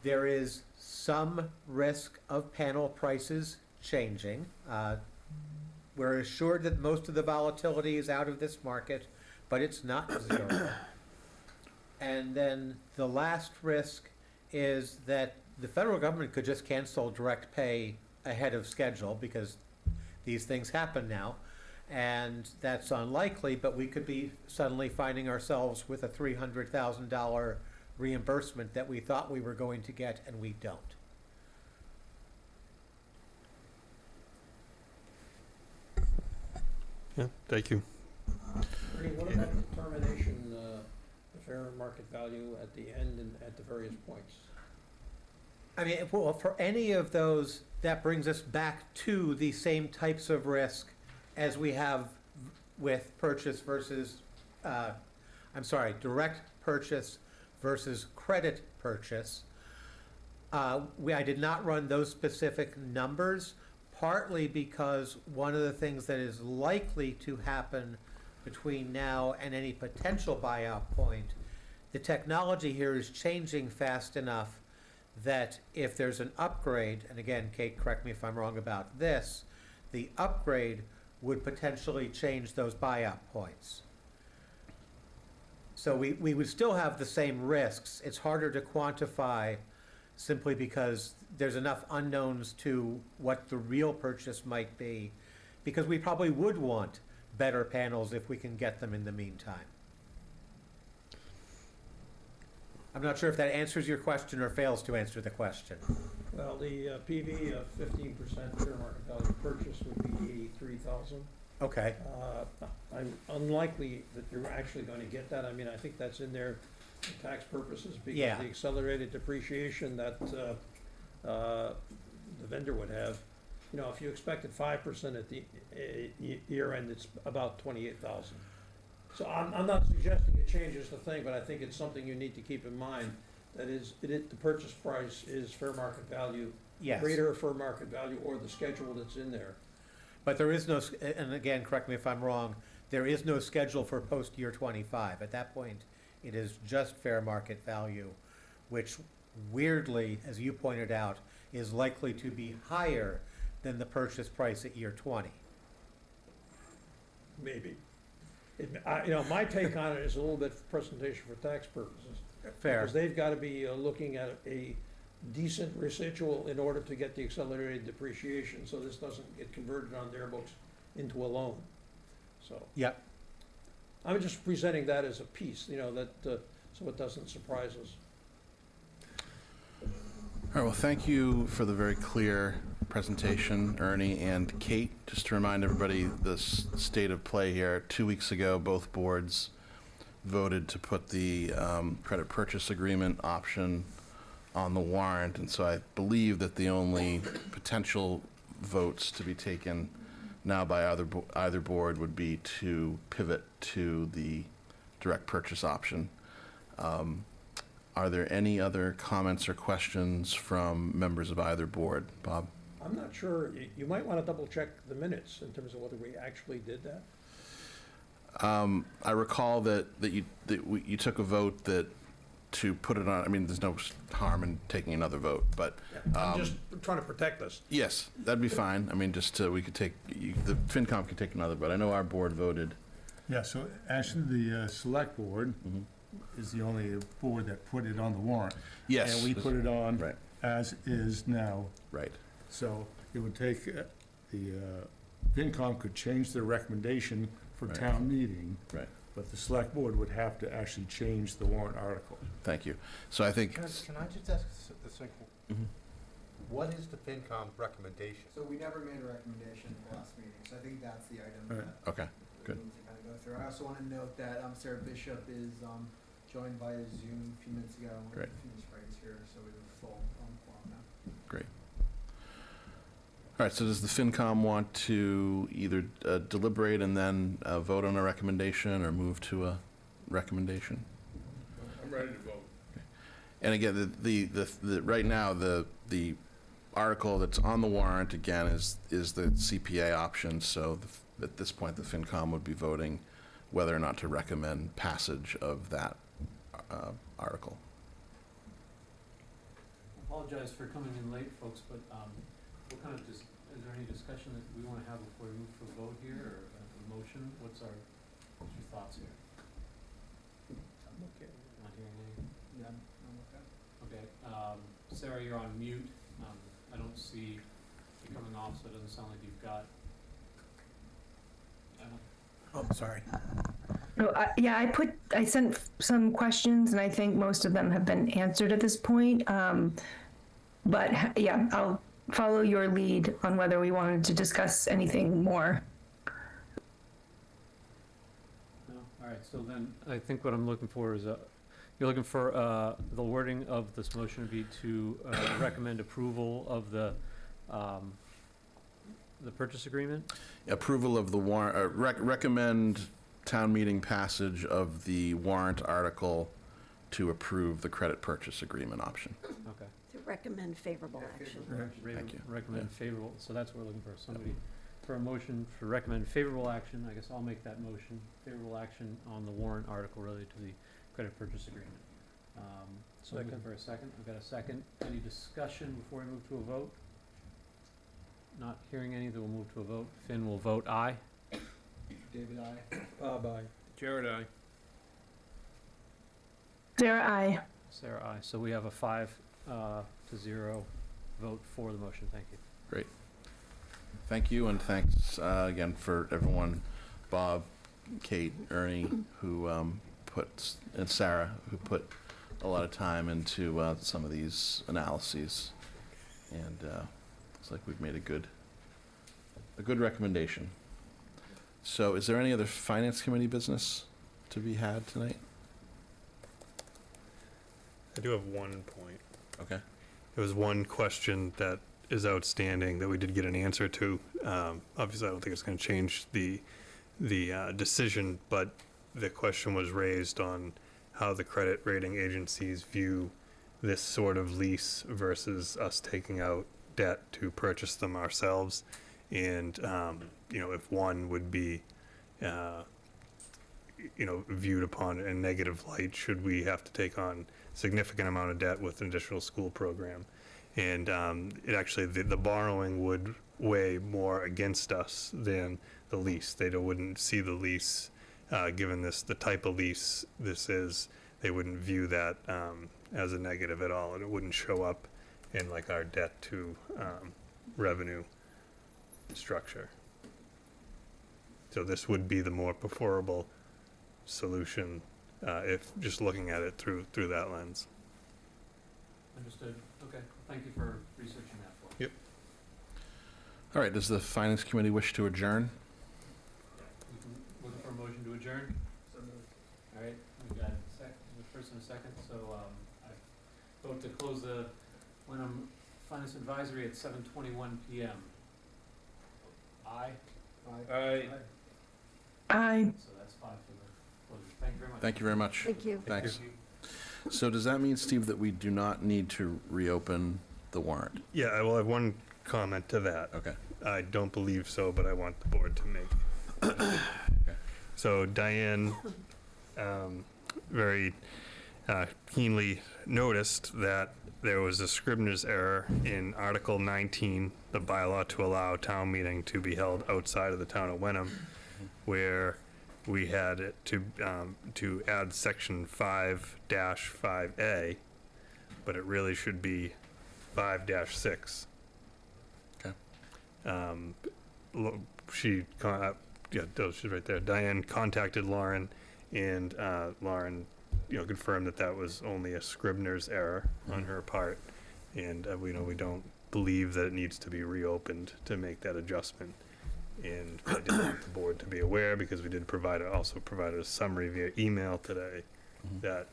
There is some risk of panel prices changing. We're assured that most of the volatility is out of this market, but it's not zero. And then the last risk is that the federal government could just cancel direct pay ahead of schedule, because these things happen now. And that's unlikely, but we could be suddenly finding ourselves with a $300,000 reimbursement that we thought we were going to get, and we don't. Yeah, thank you. Ernie, what about determination, the fair market value at the end and at the various points? I mean, well, for any of those, that brings us back to the same types of risk as we have with purchase versus, direct purchase versus credit purchase. I did not run those specific numbers, partly because one of the things that is likely to happen between now and any potential buyout point, the technology here is changing fast enough that if there's an upgrade, and again, Kate, correct me if I'm wrong about this, the upgrade would potentially change those buyout points. So we would still have the same risks. It's harder to quantify simply because there's enough unknowns to what the real purchase might be, because we probably would want better panels if we can get them in the meantime. I'm not sure if that answers your question or fails to answer the question. Well, the PV of 15% fair market value purchase would be 83,000. Okay, I'm unlikely that you're actually going to get that. I mean, I think that's in there for tax purposes because Yeah. the accelerated depreciation that the vendor would have, you know, if you expected 5% at the year end, it's about 28,000. So I'm not suggesting it changes the thing, but I think it's something you need to keep in mind. That is, the purchase price is fair market value, yes. greater fair market value, or the schedule that's in there. But there is no, and again, correct me if I'm wrong, there is no schedule for post-year 25. At that point, it is just fair market value, which weirdly, as you pointed out, is likely to be higher than the purchase price at year 20. Maybe. You know, my take on it is a little bit for presentation for tax purposes. Fair. Because they've got to be looking at a decent residual in order to get the accelerated depreciation, so this doesn't get converted on their books into a loan. So Yep. I'm just presenting that as a piece, you know, that, so it doesn't surprise us. All right, well, thank you for the very clear presentation, Ernie and Kate. Just to remind everybody, the state of play here, 2 weeks ago, both boards voted to put the credit purchase agreement option on the warrant, and so I believe that the only potential votes to be taken now by either board would be to pivot to the direct purchase option. Are there any other comments or questions from members of either board? Bob? I'm not sure, you might want to double check the minutes in terms of whether we actually did that. I recall that you took a vote that to put it on, I mean, there's no harm in taking another vote, but. I'm just trying to protect us. Yes, that'd be fine. I mean, just, we could take, the FinCom could take another, but I know our board voted. Yeah, so actually, the select board is the only board that put it on the warrant. Yes. And we put it on Right. as is now. Right. So it would take, the FinCom could change their recommendation for Right. town meeting. Right. But the select board would have to actually change the warrant article. Thank you. So I think. Can I just ask a simple, Mhm. what is the FinCom recommendation? So we never made a recommendation at the last meeting, so I think that's the item Right. that Okay, good. we need to kind of go through. I also want to note that Sarah Bishop is joined via Zoom a few minutes ago. Great. Phoenix Wright's here, so we have a full quorum now. Great. All right, so does the FinCom want to either deliberate and then vote on a recommendation or move to a recommendation? I'm ready to vote. And again, the right now, the article that's on the warrant, again, is the CPA option, so at this point, the FinCom would be voting whether or not to recommend passage of that article. Apologize for coming in late, folks, but what kind of, is there any discussion that we want to have before we move to a vote here, or a motion? What's your thoughts here? I'm okay. Not hearing any? Yeah, I'm okay. Okay, Sarah, you're on mute. I don't see you coming off, so it doesn't sound like you've got. Oh, sorry. No, yeah, I sent some questions, and I think most of them have been answered at this point. But yeah, I'll follow your lead on whether we wanted to discuss anything more. No? All right, so then I think what I'm looking for is, you're looking for the wording of this motion to be to recommend approval of the purchase agreement? Approval of the warrant, recommend town meeting passage of the warrant article to approve the credit purchase agreement option. Okay. To recommend favorable action. Thank you. Recommend favorable, so that's what we're looking for, somebody, for a motion for recommend favorable action. I guess I'll make that motion, favorable action on the warrant article related to the credit purchase agreement. So looking for a second, I've got a second. Any discussion before we move to a vote? Not hearing any, then we'll move to a vote. Finn will vote aye. David, aye. Bye-bye. Jared, aye. Sarah, aye. Sarah, aye. So we have a 5-0 vote for the motion. Thank you. Great. Thank you, and thanks again for everyone, Bob, Kate, Ernie, who and Sarah, who put a lot of time into some of these analyses. And looks like we've made a good recommendation. So is there any other Finance Committee business to be had tonight? I do have one point. Okay. There was one question that is outstanding that we did get an answer to. Obviously, I don't think it's going to change the decision, but the question was raised on how the credit rating agencies view this sort of lease versus us taking out debt to purchase them ourselves. And, if one would be, viewed upon in a negative light, should we have to take on significant amount of debt with an additional school program? And it actually, the borrowing would weigh more against us than the lease. They wouldn't see the lease, given the type of lease this is, they wouldn't view that as a negative at all, and it wouldn't show up in like our debt to revenue structure. So this would be the more preferable solution if just looking at it through that lens. Understood. Okay. Thank you for researching that for us. Yep. All right, does the Finance Committee wish to adjourn? Looking for a motion to adjourn? All right, we've got the first and a second, so I vote to close the Wenham Finance Advisory at 7:21 p.m. Aye? Aye. Aye. So that's 5 for the closure. Thank you very much. Thank you very much. Thank you. Thanks. So does that mean, Steve, that we do not need to reopen the warrant? Yeah, I will have one comment to that. Okay. I don't believe so, but I want the board to make. So Diane very keenly noticed that there was a Scribner's error in Article 19, the bylaw to allow town meeting to be held outside of the town of Wenham, where we had it to add section 5-5A, but it really should be 5-6. Okay. She's right there. Diane contacted Lauren, and Lauren, confirmed that was only a Scribner's error on her part, and we don't believe that it needs to be reopened to make that adjustment. And I did want the board to be aware, because we did also provided a summary via email today that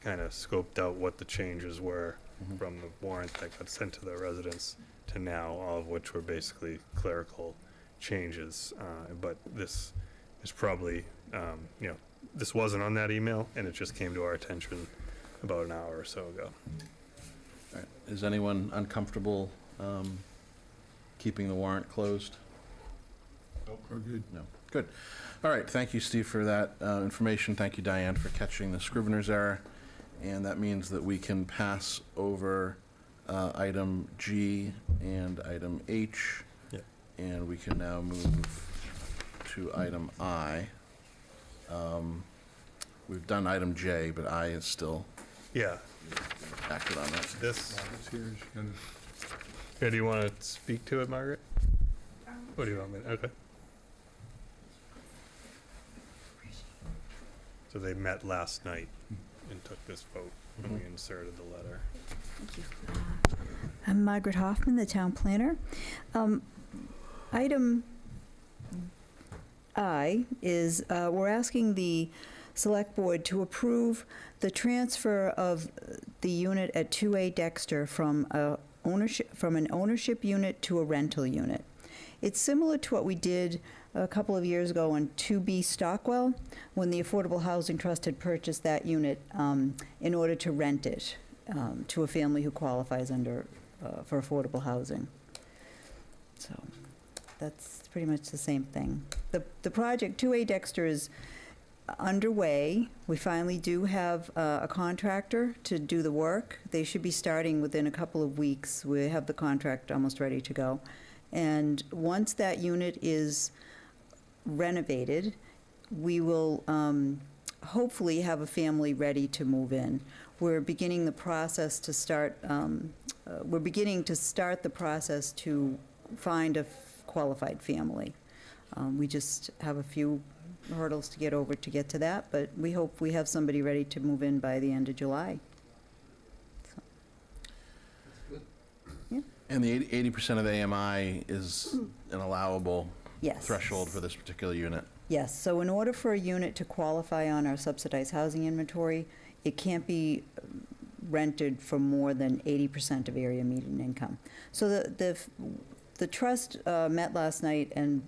kind of scoped out what the changes were from the warrant that got sent to the residents to now, all of which were basically clerical changes. But this is probably, this wasn't on that email, and it just came to our attention about an hour or so ago. All right. Is anyone uncomfortable keeping the warrant closed? We're good. No. Good. All right. Thank you, Steve, for that information. Thank you, Diane, for catching the Scrivener's error. And that means that we can pass over item G and item H. Yep. And we can now move to item I. We've done item J, but I is still acted on that. This. Here's kind of Yeah, do you want to speak to it, Margaret? What do you want me to? Okay. So they met last night and took this vote, and we inserted the letter. Thank you. I'm Margaret Hoffman, the town planner. Item I is, we're asking the select board to approve the transfer of the unit at 2A Dexter from an ownership unit to a rental unit. It's similar to what we did a couple of years ago on 2B Stockwell, when the Affordable Housing Trust had purchased that unit in order to rent it to a family who qualifies under for affordable housing. So that's pretty much the same thing. The project 2A Dexter is underway. We finally do have a contractor to do the work. They should be starting within a couple of weeks. We have the contract almost ready to go. And once that unit is renovated, we will hopefully have a family ready to move in. We're beginning the process to start, we're beginning to start the process to find a qualified family. We just have a few hurdles to get over to get to that, but we hope we have somebody ready to move in by the end of July. And the 80% of AMI is an allowable Yes. threshold for this particular unit. Yes, so in order for a unit to qualify on our subsidized housing inventory, it can't be rented for more than 80% of area median income. So the trust met last night and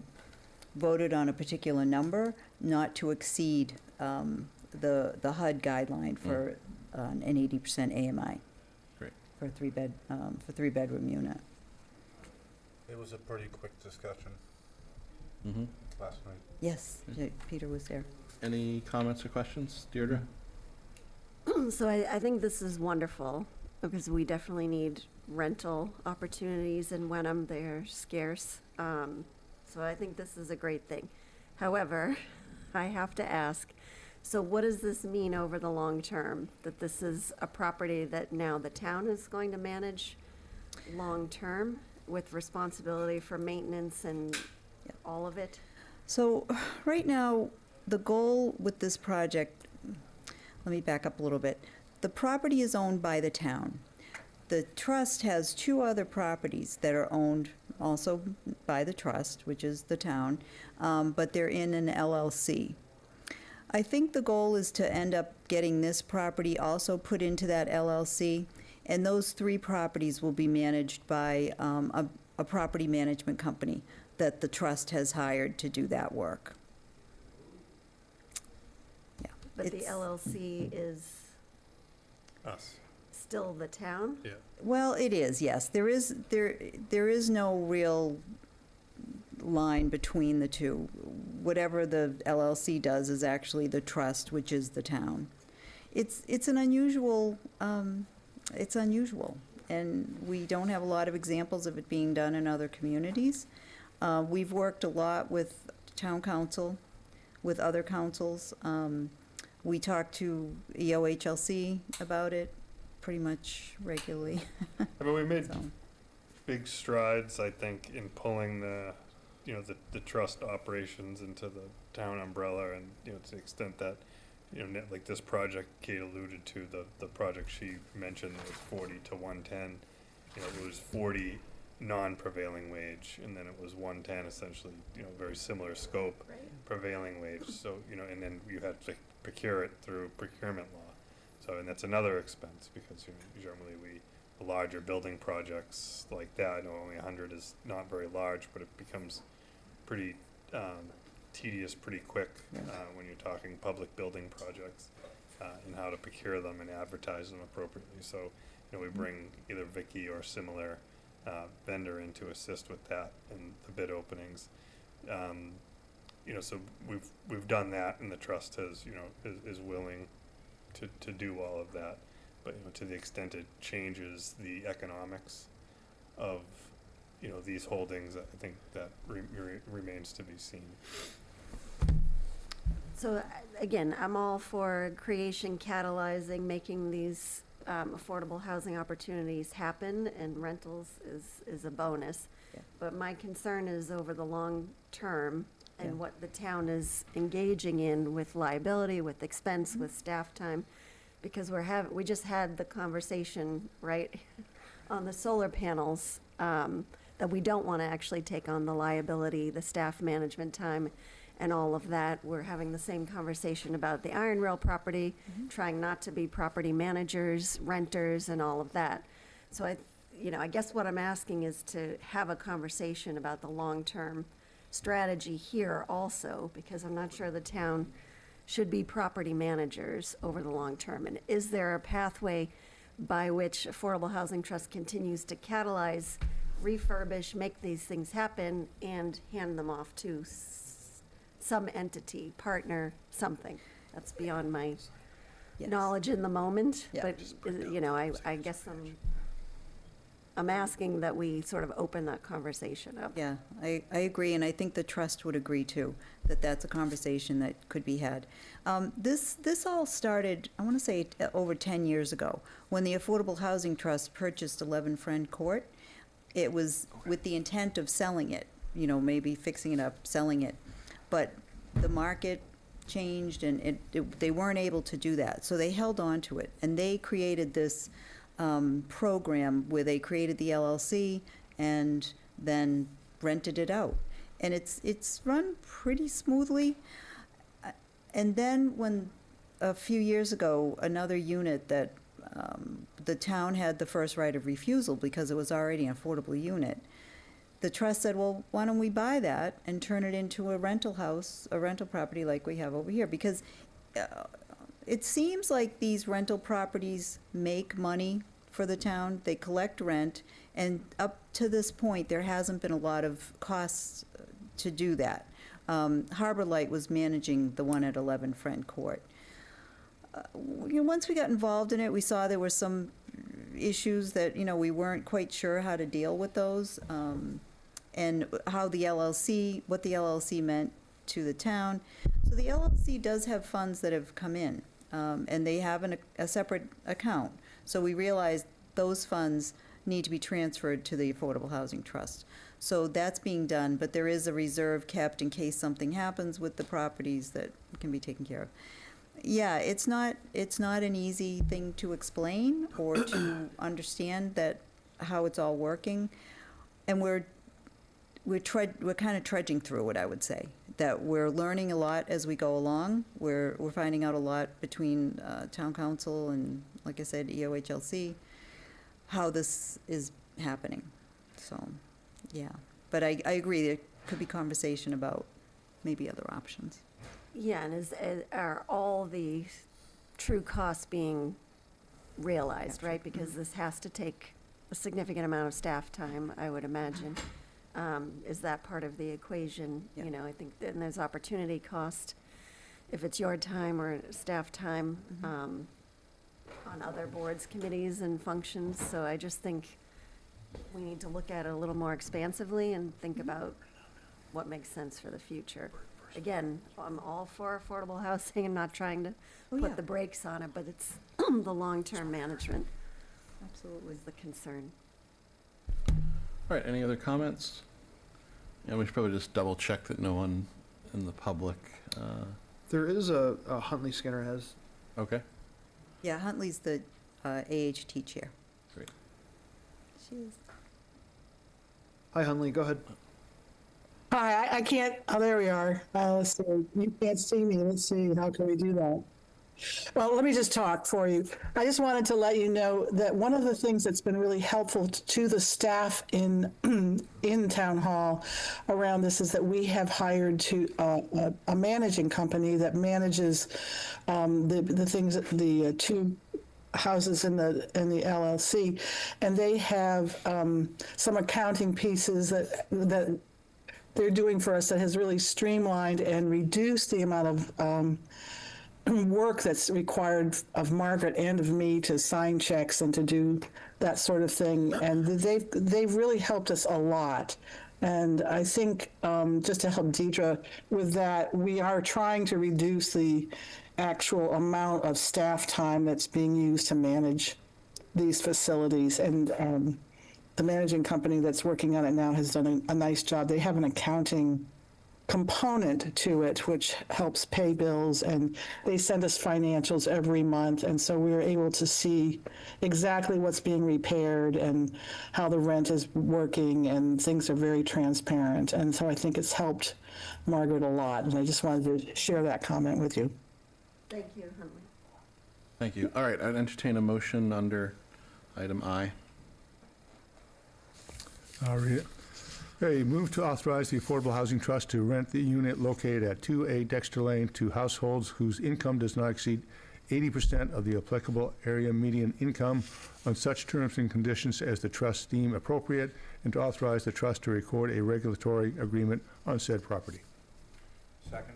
voted on a particular number not to exceed the HUD guideline for an 80% AMI. Great. For a three-bedroom unit. It was a pretty quick discussion Mm-hmm. last night. Yes, Peter was there. Any comments or questions, Deirdre? So I think this is wonderful, because we definitely need rental opportunities in Wenham. They're scarce. So I think this is a great thing. However, I have to ask, so what does this mean over the long term? That this is a property that now the town is going to manage long term with responsibility for maintenance and all of it? So right now, the goal with this project, let me back up a little bit. The property is owned by the town. The trust has two other properties that are owned also by the trust, which is the town, but they're in an LLC. I think the goal is to end up getting this property also put into that LLC, and those three properties will be managed by a property management company that the trust has hired to do that work. Yeah. But the LLC is Us. still the town? Yeah. Well, it is, yes. There is no real line between the two. Whatever the LLC does is actually the trust, which is the town. It's an unusual, it's unusual, and we don't have a lot of examples of it being done in other communities. We've worked a lot with town council, with other councils. We talk to EOHLC about it pretty much regularly. I mean, we made So. big strides, I think, in pulling the trust operations into the town umbrella, and, to the extent that, like this project Kate alluded to, the project she mentioned was 40 to 110. It was 40 non-prevailing wage, and then it was 110 essentially, very similar scope, prevailing wage. So, and then you had to procure it through procurement law. So, and that's another expense, because generally the larger building projects like that, I know only 100 is not very large, but it becomes pretty tedious pretty quick when you're talking public building projects, and how to procure them and advertise them appropriately. So, we bring either Vicky or similar vendor in to assist with that in the bid openings. So we've done that, and the trust has, is willing to do all of that. But, to the extent it changes the economics of, these holdings, I think that remains to be seen. So again, I'm all for creation, catalyzing, making these affordable housing opportunities happen, and rentals is a bonus. Yeah. But my concern is over the long term, and Yeah. what the town is engaging in with liability, with expense, with staff time. Because we just had the conversation, right, on the solar panels, that we don't want to actually take on the liability, the staff management time, and all of that. We're having the same conversation about the iron rail property, trying not to be property managers, renters, and all of that. So I guess what I'm asking is to have a conversation about the long-term strategy here also, because I'm not sure the town should be property managers over the long term. And is there a pathway by which Affordable Housing Trust continues to catalyze, refurbish, make these things happen, and hand them off to some entity, partner, something? That's beyond my Yes. knowledge in the moment, Yeah. but, I guess I'm I'm asking that we sort of open that conversation up. Yeah, I agree, and I think the trust would agree too, that that's a conversation that could be had. This all started, I want to say, over 10 years ago, when the Affordable Housing Trust purchased 11 Friend Court. It was with the intent of selling it, you know, maybe fixing it up, selling it. But the market changed, and they weren't able to do that, so they held on to it, and they created this program where they created the LLC and then rented it out. And it's run pretty smoothly. And then when, a few years ago, another unit that the town had the first right of refusal because it was already an affordable unit, the trust said, well, why don't we buy that and turn it into a rental house, a rental property like we have over here? Because it seems like these rental properties make money for the town. They collect rent, and up to this point, there hasn't been a lot of costs to do that. Harbor Light was managing the one at 11 Friend Court. You know, once we got involved in it, we saw there were some issues that, you know, we weren't quite sure how to deal with those, and how the LLC, what the LLC meant to the town. So the LLC does have funds that have come in, and they have a separate account. So we realized those funds need to be transferred to the Affordable Housing Trust. So that's being done, but there is a reserve kept in case something happens with the properties that can be taken care of. Yeah, it's not an easy thing to explain or to understand that how it's all working, and we're kind of trudging through it, I would say. That we're learning a lot as we go along. We're finding out a lot between town council and, like I said, EOHLC, how this is happening. So, yeah. But I agree, there could be conversation about maybe other options. Yeah, and are all the true costs being realized, right? Because this has to take a significant amount of staff time, I would imagine. Is that part of the equation? Yeah. You know, I think then there's opportunity cost, if it's your time or staff time, on other boards, committees, and functions. So I just think we need to look at it a little more expansively and think about what makes sense for the future. Again, I'm all for affordable housing and not trying to put the brakes on it, but it's the long-term management. Absolutely. Is the concern. All right, any other comments? Yeah, we should probably just double check that no one in the public. There is a Huntley Skinner has. Okay. Yeah, Huntley's the AHT chair. Great. She is. Hi, Huntley, go ahead. Hi, I can't, oh, there we are. Let's see, you can't see me. Let's see, how can we do that? Well, let me just talk for you. I just wanted to let you know that one of the things that's been really helpful to the staff in Town Hall around this is that we have hired a managing company that manages the things, the two houses in the LLC, and they have some accounting pieces that they're doing for us that has really streamlined and reduced the amount of work that's required of Margaret and of me to sign checks and to do that sort of thing. And they've really helped us a lot. And I think just to help Deidre with that, we are trying to reduce the actual amount of staff time that's being used to manage these facilities. And the managing company that's working on it now has done a nice job. They have an accounting component to it, which helps pay bills, and they send us financials every month. And so we're able to see exactly what's being repaired and how the rent is working, and things are very transparent. And so I think it's helped Margaret a lot. And I just wanted to share that comment with you. Thank you, Huntley. Thank you. All right, I'd entertain a motion under item I. I'll read it. Okay, move to authorize the Affordable Housing Trust to rent the unit located at 2A Dexter Lane to households whose income does not exceed 80% of the applicable area median income on such terms and conditions as the trust deem appropriate, and to authorize the trust to record a regulatory agreement on said property. Second.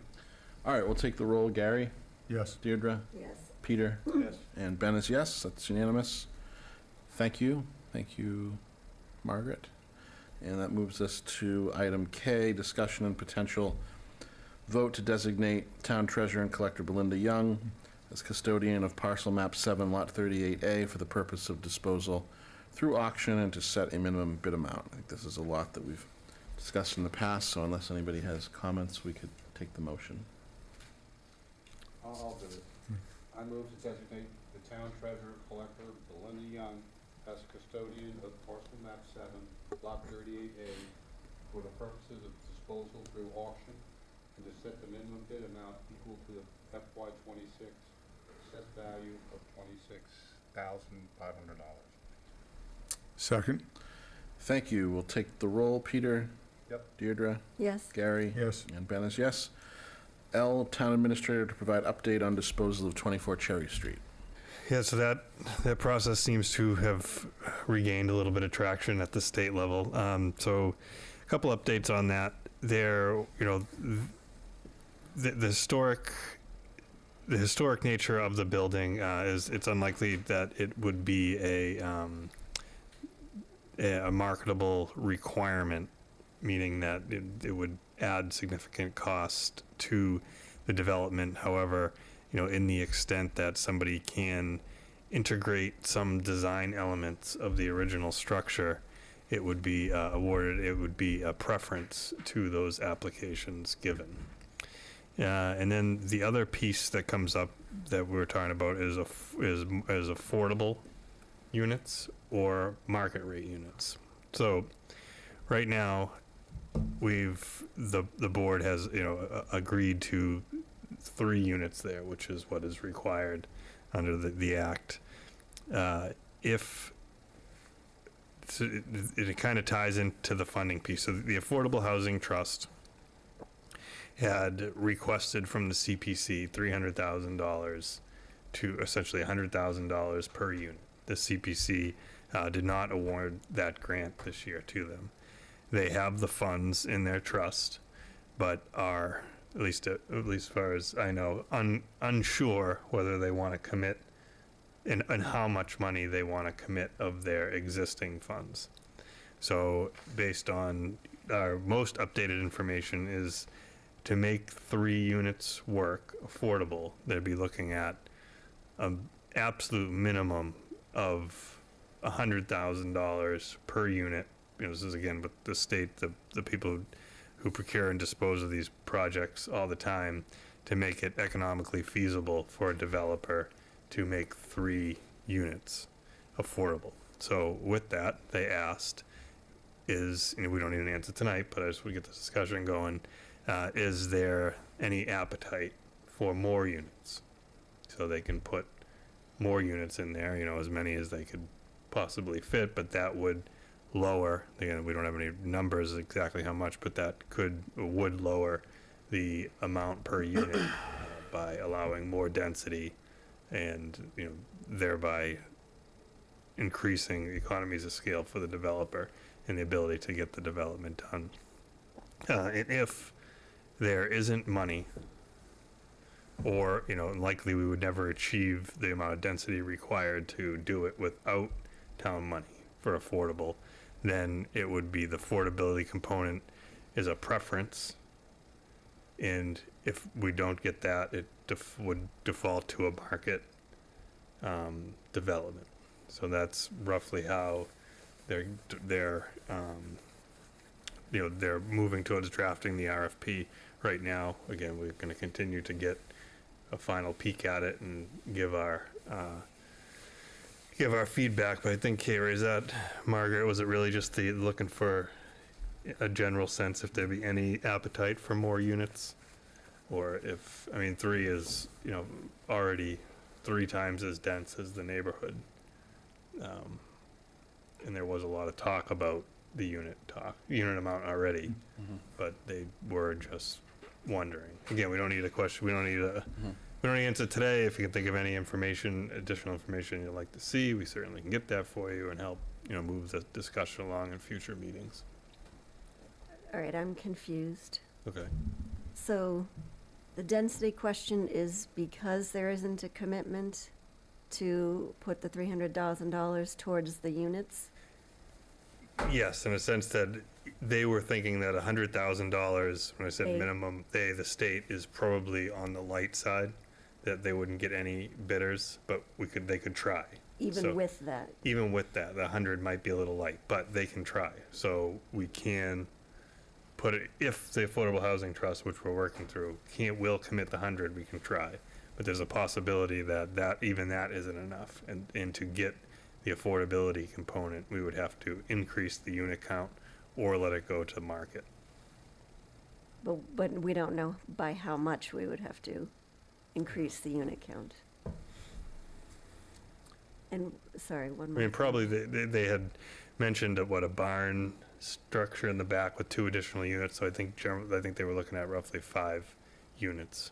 All right, we'll take the roll. Gary? Yes. Deirdre? Yes. Peter? Yes. And Ben is yes. That's unanimous. Thank you. Thank you, Margaret. And that moves us to item K, discussion and potential vote to designate Town Treasurer and Collector Belinda Young as custodian of parcel map 7, lot 38A for the purpose of disposal through auction and to set a minimum bid amount. I think this is a lot that we've discussed in the past, so unless anybody has comments, we could take the motion. I'll do it. I move to designate the town treasurer collector Belinda Young as custodian of parcel map 7, lot 38A for the purposes of disposal through auction and to set the minimum bid amount equal to the FY '26 set value of $26,500. Second. Thank you. We'll take the roll. Peter? Yep. Deirdre? Yes. Gary? Yes. And Ben is yes. L, Town Administrator to provide update on disposal of 24 Cherry Street. Yeah, so that process seems to have regained a little bit of traction at the state level. So a couple updates on that. There, the historic nature of the building it's unlikely that it would be a marketable requirement, meaning that it would add significant cost to the development. However, in the extent that somebody can integrate some design elements of the original structure, it would be awarded, it would be a preference to those applications given. And then the other piece that comes up that we're talking about is affordable units or market rate units. So right now, the board has agreed to 3 units there, which is what is required under the act. It kind of ties into the funding piece. So the Affordable Housing Trust had requested from the CPC $300,000 to essentially $100,000 per unit. The CPC did not award that grant this year to them. They have the funds in their trust, but are, at least as far as I know, unsure whether they want to commit and how much money they want to commit of their existing funds. So based on our most updated information is to make 3 units work affordable, they'd be looking at an absolute minimum of $100,000 per unit. This is again with the state, the people who procure and dispose of these projects all the time, to make it economically feasible for a developer to make 3 units affordable. So with that, they asked, we don't need an answer tonight, but as we get this discussion going, is there any appetite for more units? So they can put more units in there, as many as they could possibly fit, but that would lower, again, we don't have any numbers exactly how much, but that would lower the amount per unit by allowing more density and, thereby increasing the economies of scale for the developer and the ability to get the development done. And if there isn't money, or, likely we would never achieve the amount of density required to do it without town money for affordable, then it would be the affordability component is a preference. And if we don't get that, it would default to a market development. So that's roughly how they're moving towards drafting the RFP right now. Again, we're going to continue to get a final peek at it and give our feedback. But I think, Kara, is that, Margaret, was it really just looking for a general sense if there'd be any appetite for more units? Or if, 3 is, already 3 times as dense as the neighborhood. And there was a lot of talk about the unit amount already, but they were just wondering. Again, we don't need a question. We don't need an answer today. If you can think of any additional information you'd like to see, we certainly can get that for you and help, move the discussion along in future meetings. All right, I'm confused. Okay. So the density question is because there isn't a commitment to put the $300,000 towards the units? Yes, in a sense that they were thinking that $100,000, when I said They- minimum, the state is probably on the light side, that they wouldn't get any bidders, but they could try. Even So- with that. Even with that, the 100 might be a little light, but they can try. So we can put it, if the Affordable Housing Trust, which we're working through, will commit the 100, we can try. But there's a possibility that even that isn't enough. And to get the affordability component, we would have to increase the unit count or let it go to market. But we don't know by how much we would have to increase the unit count. And, sorry, one I more. mean, probably they had mentioned a barn structure in the back with 2 additional units, so I think they were looking at roughly 5 units.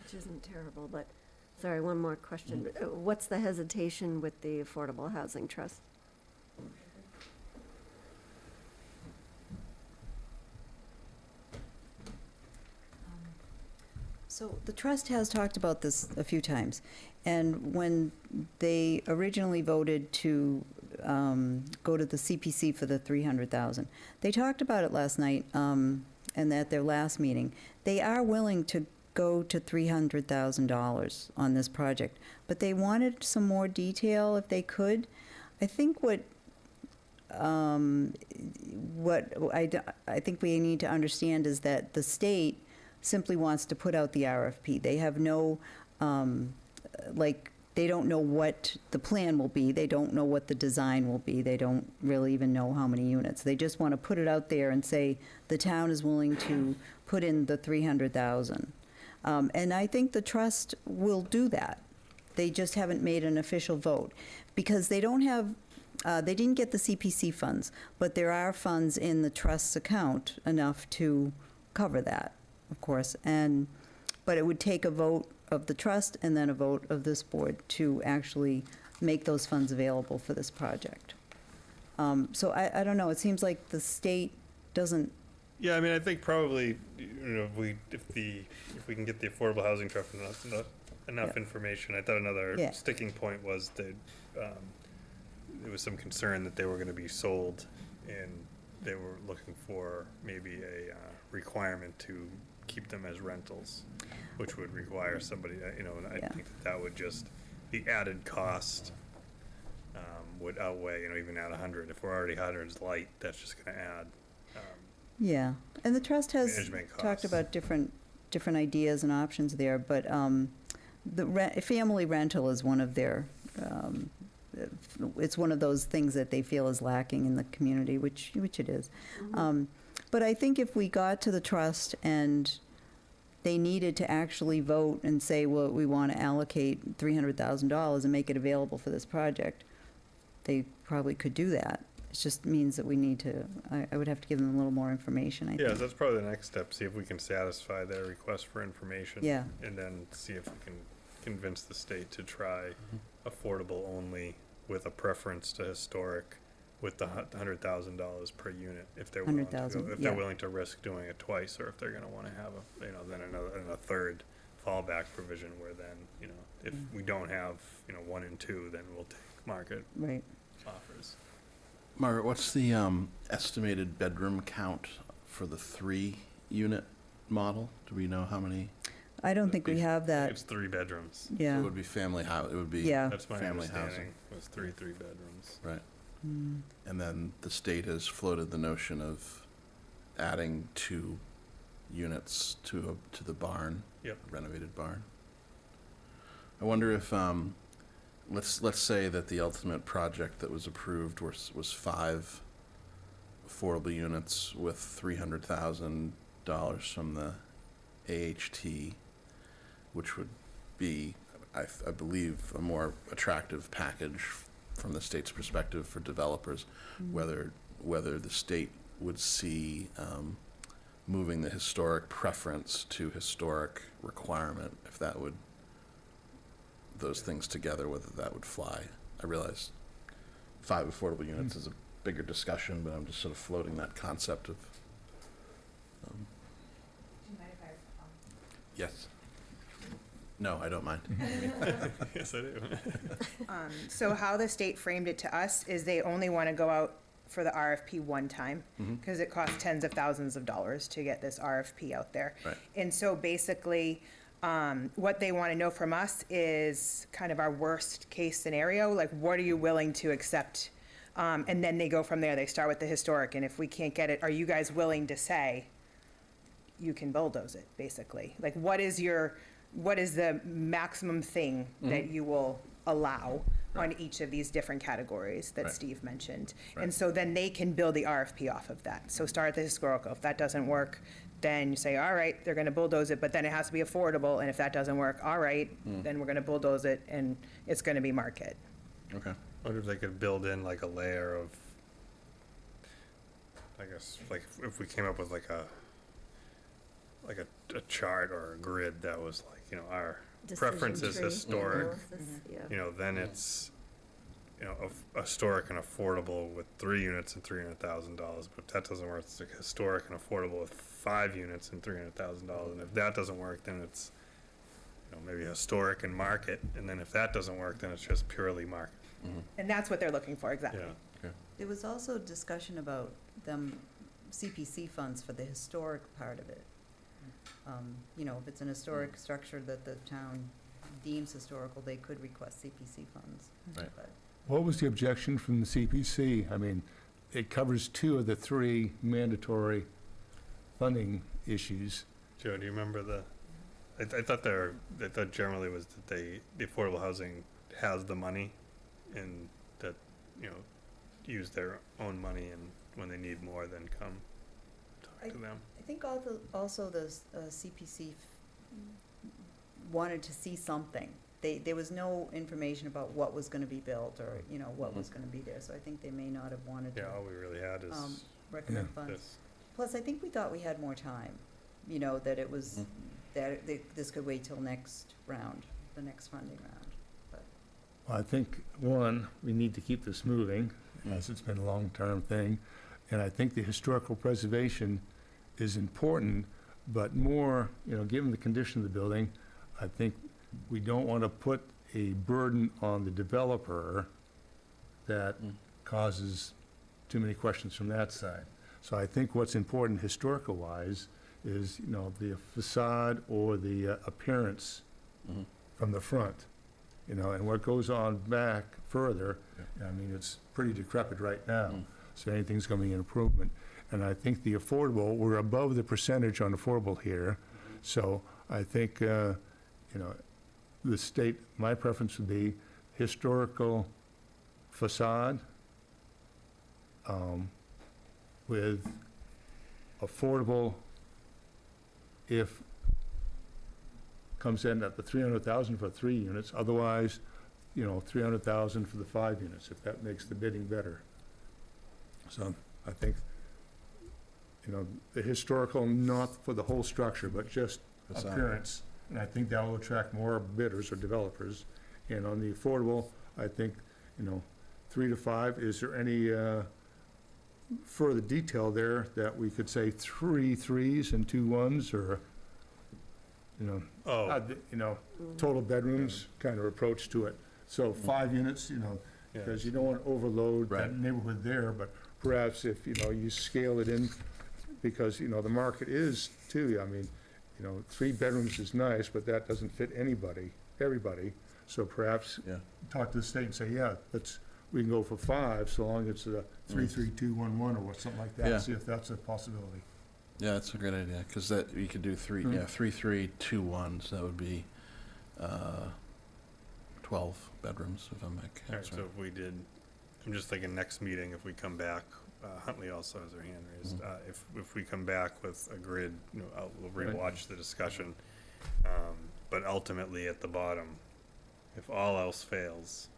Which isn't terrible, but, sorry, one more question. What's the hesitation with the Affordable Housing Trust? So the trust has talked about this a few times, and when they originally voted to go to the CPC for the 300,000, they talked about it last night, and at their last meeting. They are willing to go to $300,000 on this project, but they wanted some more detail if they could. I think what I think we need to understand is that the state simply wants to put out the RFP. They have no, they don't know what the plan will be. They don't know what the design will be. They don't really even know how many units. They just want to put it out there and say the town is willing to put in the 300,000. And I think the trust will do that. They just haven't made an official vote because they don't have, they didn't get the CPC funds, but there are funds in the trust's account enough to cover that, of course. But it would take a vote of the trust and then a vote of this board to actually make those funds available for this project. So I don't know, it seems like the state doesn't. Yeah, I mean, I think probably, if we can get the Affordable Housing Trust enough information. I thought another sticking point was that there was some concern that they were going to be sold, and they were looking for maybe a requirement to keep them as rentals, which would require somebody, and I think that would just, the added cost would outweigh, even at 100. If we're already 100 is light, that's just going to add. Yeah, and the trust has Management talked costs. about different ideas and options there, but family rental is one of their, it's one of those things that they feel is lacking in the community, which it is. But I think if we got to the trust and they needed to actually vote and say, well, we want to allocate $300,000 and make it available for this project, they probably could do that. It just means that we need to, I would have to give them a little more information, I think. Yeah, that's probably the next step, see if we can satisfy their request for information. Yeah. And then see if we can convince the state to try affordable only with a preference to historic with the $100,000 per unit, if they're willing to go, 100,000, if they're yeah. willing to risk doing it twice, or if they're gonna wanna have then a third fallback provision where then, if we don't have, 1 and 2, then we'll take market Right. offers. Margaret, what's the estimated bedroom count for the 3-unit model? Do we know how many? I don't think we have that. It's 3 bedrooms. Yeah. It would be family house, it would be Yeah. That's my family housing. understanding, was 3 bedrooms. Right. Mm. And then the state has floated the notion of adding 2 units to the barn. Yep. Renovated barn. I wonder if, let's say that the ultimate project that was approved was 5 affordable units with $300,000 from the AHT, which would be, I believe, a more attractive package from the state's perspective for developers, whether the state would see moving the historic preference to historic requirement, if that would, those things together, whether that would fly. I realize 5 affordable units is a bigger discussion, but I'm just sort of floating that concept of. Do you mind if I respond? Yes. No, I don't mind. Yes, I do. So how the state framed it to us is they only want to go out for the RFP one time, because it costs tens of thousands of dollars to get this RFP out there. Right. And so basically, what they want to know from us is kind of our worst case scenario, like what are you willing to accept? And then they go from there. They start with the historic, and if we can't get it, are you guys willing to say you can bulldoze it, basically? Like what is the maximum thing that you will allow on each of these different categories that Right. Steve mentioned? Right. And so then they can build the RFP off of that. So start at the historical. If that doesn't work, then you say, all right, they're gonna bulldoze it, but then it has to be affordable, and if that doesn't work, all right, then we're gonna bulldoze it, and it's gonna be market. Okay. I wonder if they could build in like a layer of, I guess, like if we came up with like a chart or a grid that was like, you know, our preference is Decision tree historic, analysis, yeah. you know, then it's, you know, historic and affordable with 3 units and $300,000. But if that doesn't work, it's like historic and affordable with 5 units and $300,000. And if that doesn't work, then it's, you know, maybe historic and market. And then if that doesn't work, then it's just purely market. And that's what they're looking for, exactly. Yeah. There was also discussion about them, CPC funds for the historic part of it. You know, if it's an historic structure that the town deems historical, they could request CPC funds. Right. But What was the objection from the CPC? I mean, it covers 2 of the 3 mandatory funding issues. Joe, do you remember I thought generally was that the affordable housing has the money and that, you know, use their own money, and when they need more, then come talk to them. I think also the CPC wanted to see something. There was no information about what was gonna be built or, you know, what was gonna be there, so I think they may not have wanted to Yeah, all we really had is recommend funds. this. Plus, I think we thought we had more time, you know, that it was, that this could wait till next round, the next funding round, but. Well, I think, one, we need to keep this moving, as it's been a long-term thing. And I think the historical preservation is important, but more, you know, given the condition of the building, I think we don't want to put a burden on the developer that causes too many questions from that side. So I think what's important historical-wise is, you know, the facade or the appearance from the front, you know, and what goes on back further, I mean, it's pretty decrepit right now, so anything's going to be an improvement. And I think the affordable, we're above the percentage on affordable here, so I think, you know, the state, my preference would be historical facade with affordable if comes in at the 300,000 for 3 units, otherwise, you know, 300,000 for the 5 units, if that makes the bidding better. So I think, you know, the historical, not for the whole structure, but just Facade. appearance. And I think that will attract more bidders or developers. And on the affordable, I think, you know, 3 to 5, is there any further detail there that we could say 3 3s and 2 1s, or, you know, you know, total bedrooms kind of approach to it. So 5 units, you know, because you don't want to overload that neighborhood there, but perhaps if, you know, you scale it in, because, you know, the market is too, I mean, you know, 3 bedrooms is nice, but that doesn't fit everybody. So perhaps talk to the state and say, yeah, we can go for 5, so long as it's a 3 3 2 1 1 or something like that. Yeah. See if that's a possibility. Yeah, that's a great idea, because that, you could do 3 3 2 1, so that would be 12 bedrooms, if I'm not All right, so if we did, I'm just thinking next meeting, if we come back, Huntley also has her hand raised. If we come back with a grid, you know, we'll rewatch the discussion. But ultimately, at the bottom, if all else fails,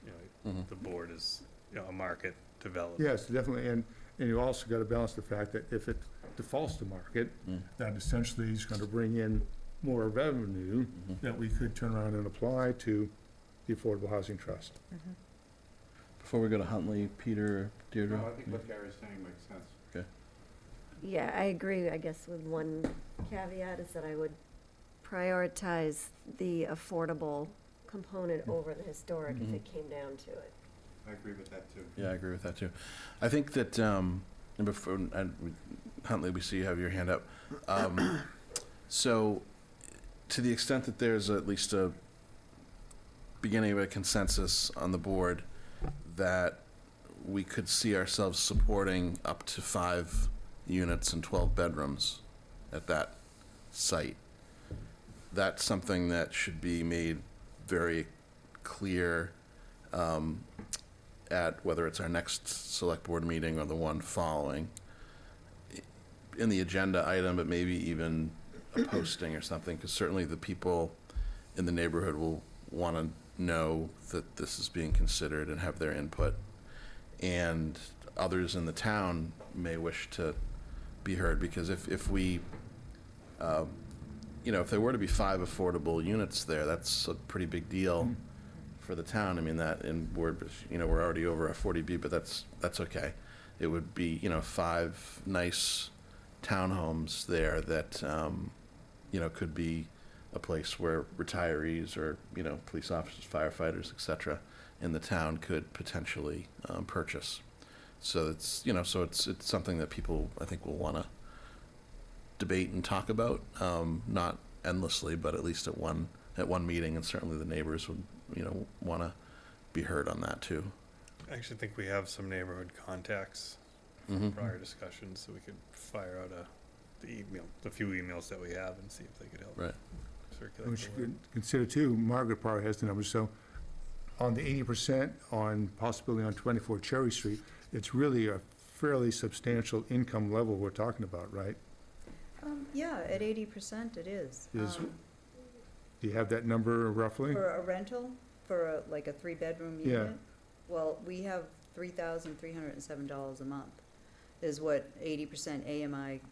you know, the board is, you know, a market developer. Yes, definitely, and you also got to balance the fact that if it defaults to market, that essentially is going to bring in more revenue that we could turn around and apply to the Affordable Housing Trust. Before we go to Huntley, Peter, Deirdre? No, I think what Gary's saying makes sense. Okay. Yeah, I agree, I guess with one caveat is that I would prioritize the affordable component over the historic if it came down to it. I agree with that, too. Yeah, I agree with that, too. I think that, and before, Huntley, we see you have your hand up. So, to the extent that there's at least a beginning of a consensus on the board that we could see ourselves supporting up to 5 units and 12 bedrooms at that site, that's something that should be made very clear at whether it's our next select board meeting or the one following, in the agenda item, but maybe even a posting or something, because certainly the people in the neighborhood will want to know that this is being considered and have their input. And others in the town may wish to be heard, because if we, if there were to be 5 affordable units there, that's a pretty big deal for the town. I mean, that, and we're already over a 40B, but that's okay. It would be, 5 nice townhomes there that, could be a place where retirees or, police officers, firefighters, et cetera, in the town could potentially purchase. So it's, it's something that people, I think, will want to debate and talk about, not endlessly, but at least at one meeting, and certainly the neighbors would, want to be heard on that too. I actually think we have some neighborhood contacts from prior discussions, so we could fire out the few emails that we have and see if they could help. Right. We should consider too, Margaret probably has the numbers, so on the 80% on possibility on 24 Cherry Street, it's really a fairly substantial income level we're talking about, right? Yeah, at 80% it is. Do you have that number roughly? For a rental, for like a 3-bedroom Yeah. unit? Well, we have $3,307 a month is what 80% AMI,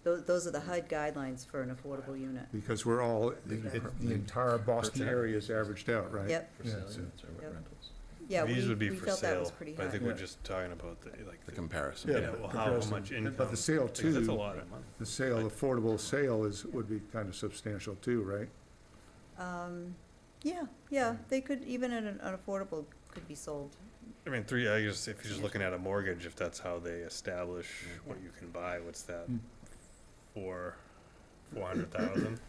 those are the HUD guidelines for an affordable unit. Because we're all, the entire Boston area is averaged out, right? Yep. For sale so- units or Yep. rentals. Yeah, These would be we for felt that was sale, pretty but I high. think Yeah. we're just talking about The comparison. Yeah, Yeah, well, how comparison. much income. But the sale because that's a too, lot of money. the sale, affordable sale would be kind of substantial too, right? Yeah, they could, even at an affordable, could be sold. I mean, I guess if you're just looking at a mortgage, if that's how they establish what you can buy, what's that? 400,000?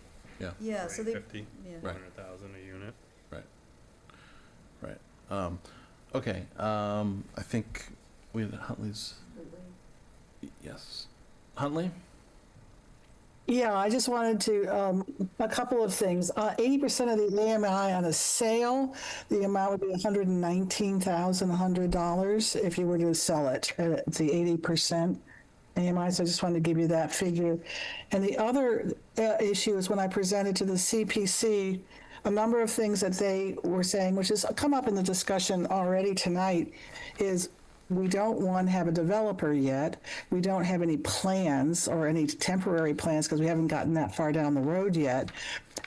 Yeah. Yeah, so they, 50, yeah. 400,000 a unit. Right. Okay, I think we had Huntley's, yes. Huntley? Yeah, I just wanted to, a couple of things. 80% of the AMI on a sale, the amount would be $119,100 if you were to sell it at the 80% AMI. So I just wanted to give you that figure. And the other issue is when I presented to the CPC, a number of things that they were saying, which has come up in the discussion already tonight, is we don't, one, have a developer yet. We don't have any plans or any temporary plans because we haven't gotten that far down the road yet.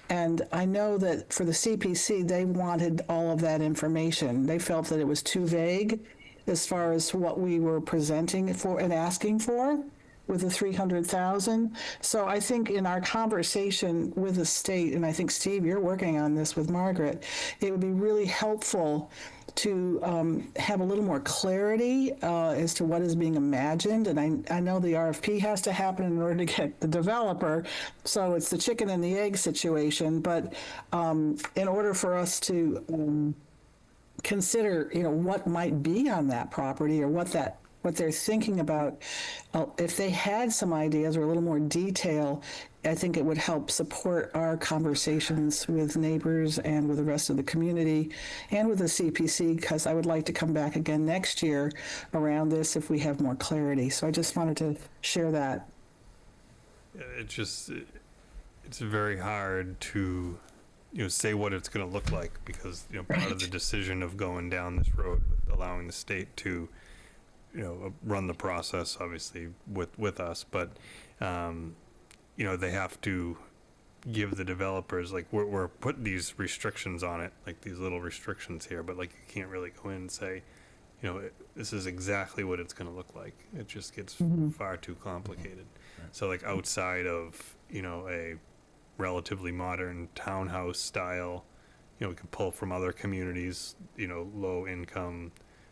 And I know that for the CPC, they wanted all of that information. They felt that it was too vague as far as what we were presenting for and asking for with the 300,000. So I think in our conversation with the state, and I think, Steve, you're working on this with Margaret, it would be really helpful to have a little more clarity as to what is being imagined. And I know the RFP has to happen in order to get the developer, so it's the chicken and the egg situation. But in order for us to consider, what might be on that property or what they're thinking about, if they had some ideas or a little more detail, I think it would help support our conversations with neighbors and with the rest of the community and with the CPC, because I would like to come back again next year around this if we have more clarity. So I just wanted to share that. It's very hard to, say what it's going to look like, because, part of the decision of going down this road, allowing the state to, run the process, obviously, with us, but, they have to give the developers, like, we're putting these restrictions on it, like these little restrictions here, but, like, you can't really go in and say, this is exactly what it's going to look like. It just gets far too complicated. So, like, outside of, a relatively modern townhouse style. You know, we can pull from other communities, you know, low income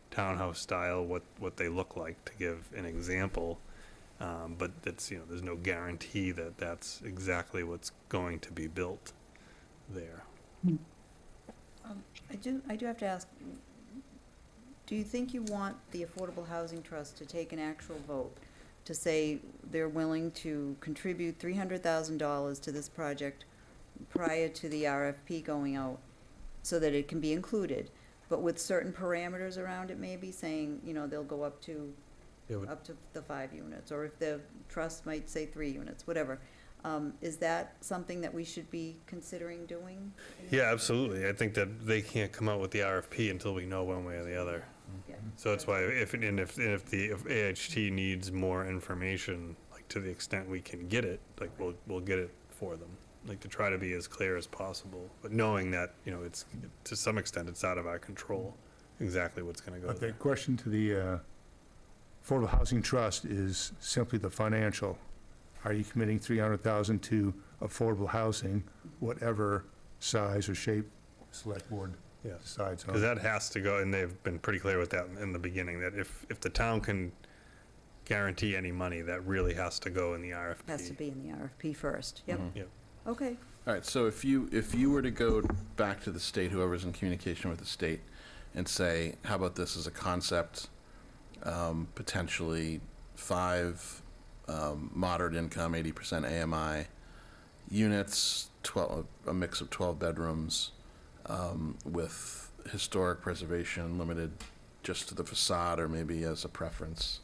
townhouse style, what they look like, to give an example. But that's, you know, there's no guarantee that that's exactly what's going to be built there. I do have to ask, do you think you want the Affordable Housing Trust to take an actual vote to say they're willing to contribute $300,000 to this project prior to the RFP going out so that it can be included, but with certain parameters around it, maybe saying, you know, they'll go up to the 5 units, or if the trust might say 3 units, whatever. Is that something that we should be considering doing? Yeah, absolutely. I think that they can't come out with the RFP until we know one way or the other. Yeah. So that's why if AHT needs more information, like to the extent we can get it, like we'll get it for them, like to try to be as clear as possible, but knowing that, you know, it's to some extent it's out of our control exactly what's going to go Okay, there. question to the Affordable Housing Trust is simply the financial. Are you committing $300,000 to affordable housing, whatever size or shape select board decides on? Because that has to go, and they've been pretty clear with that in the beginning, that if the town can guarantee any money, that really has to go in the RFP. Has to be in the RFP first. Yep. Yep. Okay. All right, so if you were to go back to the state, whoever's in communication with the state, and say, how about this as a concept, potentially 5 moderate income, 80% AMI units, a mix of 12 bedrooms, with historic preservation limited just to the facade or maybe as a preference,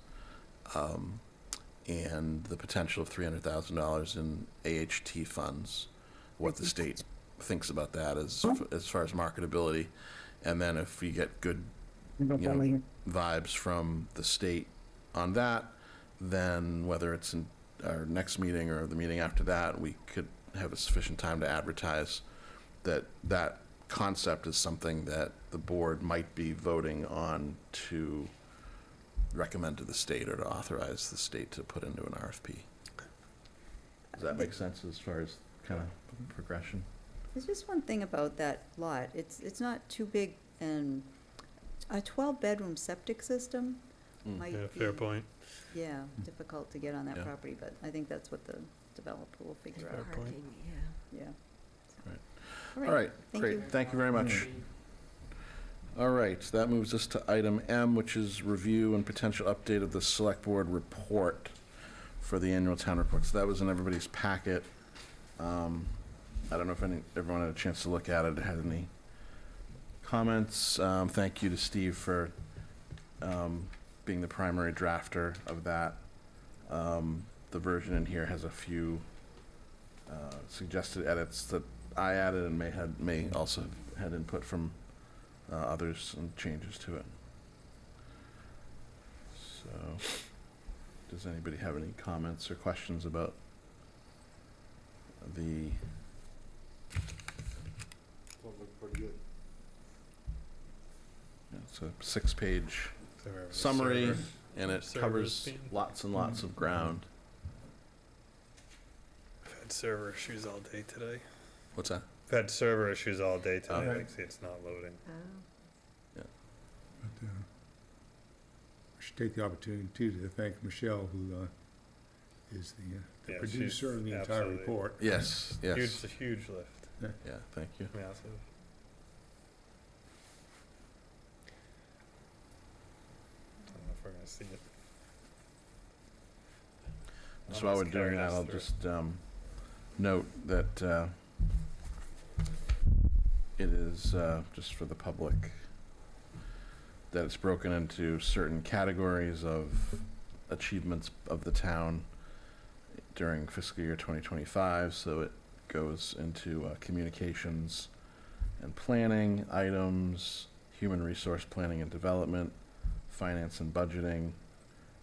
and the potential of $300,000 in AHT funds, what the state thinks about that as far as marketability. And then if we get good, you know, vibes from the state on that, then whether it's in our next meeting or the meeting after that, we could have a sufficient time to advertise that that concept is something that the board might be voting on to recommend to the state or to authorize the state to put into an RFP. Does that make sense as far as kind of progression? There's just one thing about that lot. It's not too big, and a 12-bedroom septic system might Yeah, be, fair point. yeah, difficult to get on that Yeah. property, but I think that's what the developer will figure out. Parking, yeah. Yeah. All right, Thank great. you. Thank you very much. All right, that moves us to item M, which is review and potential update of the select board report for the annual town report. So that was in everybody's packet. I don't know if everyone had a chance to look at it, had any comments. Thank you to Steve for being the primary drafter of that. The version in here has a few suggested edits that I added and may also have had input from others and changes to it. So, does anybody have any comments or questions about the? Looked pretty good. It's a 6-page summary, and it covers lots and lots of ground. I've had server issues all day today. What's that? I've had server issues all day today. Oh. I can see it's not loading. But, I should take the opportunity too to thank Michelle, who is the Yeah, producer she's of the entire absolutely- report. Yes, yes. It's a huge lift. Yeah, thank you. Massive. I don't know if we're gonna see it. So while we're doing that, I'll just note that it is, just for the public, that it's broken into certain categories of achievements of the town during fiscal year 2025. So it goes into communications and planning items, human resource planning and development, finance and budgeting,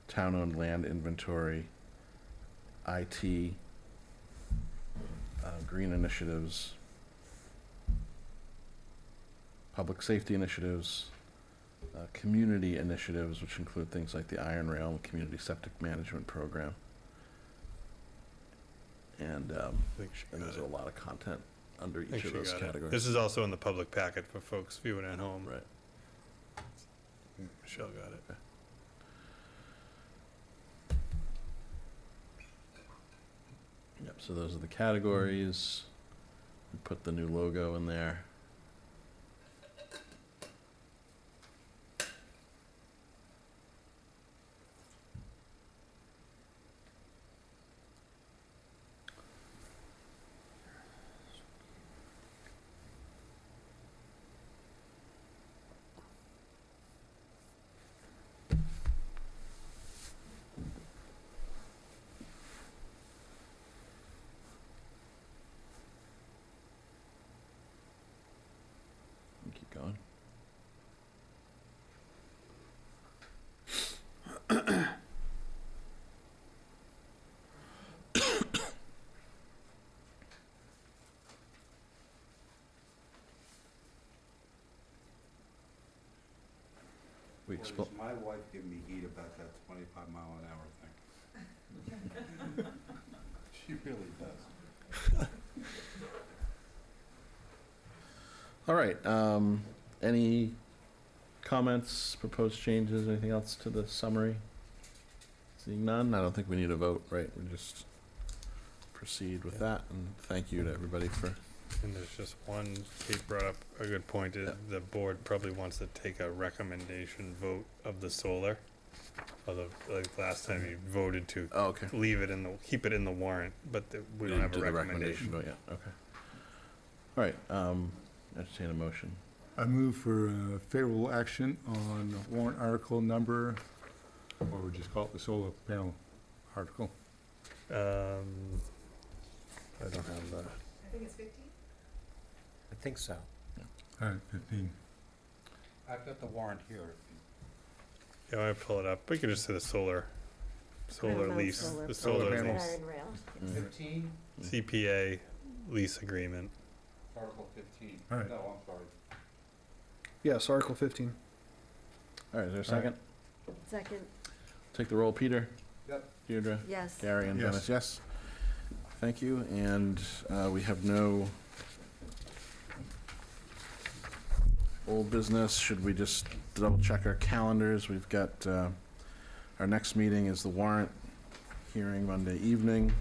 town-owned land inventory, IT, green initiatives, public safety initiatives, community initiatives, which include things like the Iron Rail and Community Septic Management Program, And, and there's a lot of content under each Think of she those got it. categories. This is also in the public packet for folks viewing at home. Right. Michelle got it. Yep, so those are the categories. We put the new logo in there. Keep going. We Boy, expo- does my wife give me heat about that 25-mile-an-hour thing. She really does. All right, any comments, proposed changes, anything else to the summary? Seeing none, I don't think we need a vote, right? We just proceed with that, and thank you to everybody for, And there's just one, Kate brought up a good point, is the board probably wants to take a recommendation vote of the solar. Although, like last time you voted to oh, okay. leave it in the, keep it in the warrant, but we don't You have a did the recommendation. vote yet, okay. All right, entertain a motion. I move for favorable action on warrant article number, or we just call it the solar panel article. I don't have that. I think it's 15. I think so. All right, 15. I've got the warrant here. Yeah, I pull it up. We could just say the solar Ground-mount lease, solar the Solar solar panels. lease, Iron rail. Mhm. 15? CPA lease agreement. Article 15. All right. No, I'm sorry. Yes, Article 15. All right, is there a All right. second? Second, Take the roll, Peter? Yep. Deirdre? yes. Gary and Yes. Dennis, yes. Thank you, and we have no old business. Should we just double check our calendars? We've got, our next meeting is the warrant hearing Monday evening.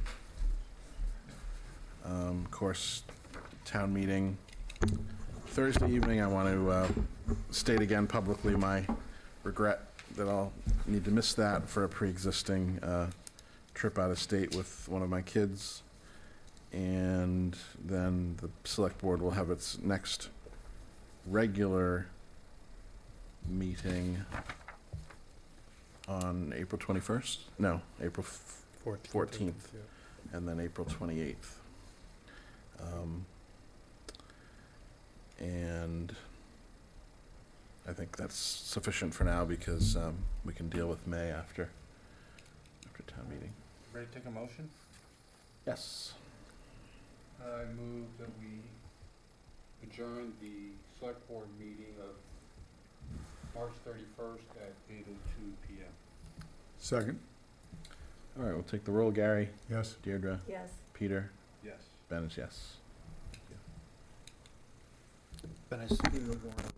Of course, town meeting Thursday evening. I want to state again publicly my regret that I'll need to miss that for a pre-existing trip out of state with one of my kids. And then the select board will have its next regular meeting on April 21st? No, April 14th, and then April 28th. And I think that's sufficient for now because we can deal with May after town meeting. Ready to take a motion? Yes. I move that we adjourn the select board meeting of March 31st at 8:02 PM. Second. All right, we'll take the roll. Gary? Yes. Deirdre? Yes. Peter? Yes. Ben is yes. Dennis, you were warned.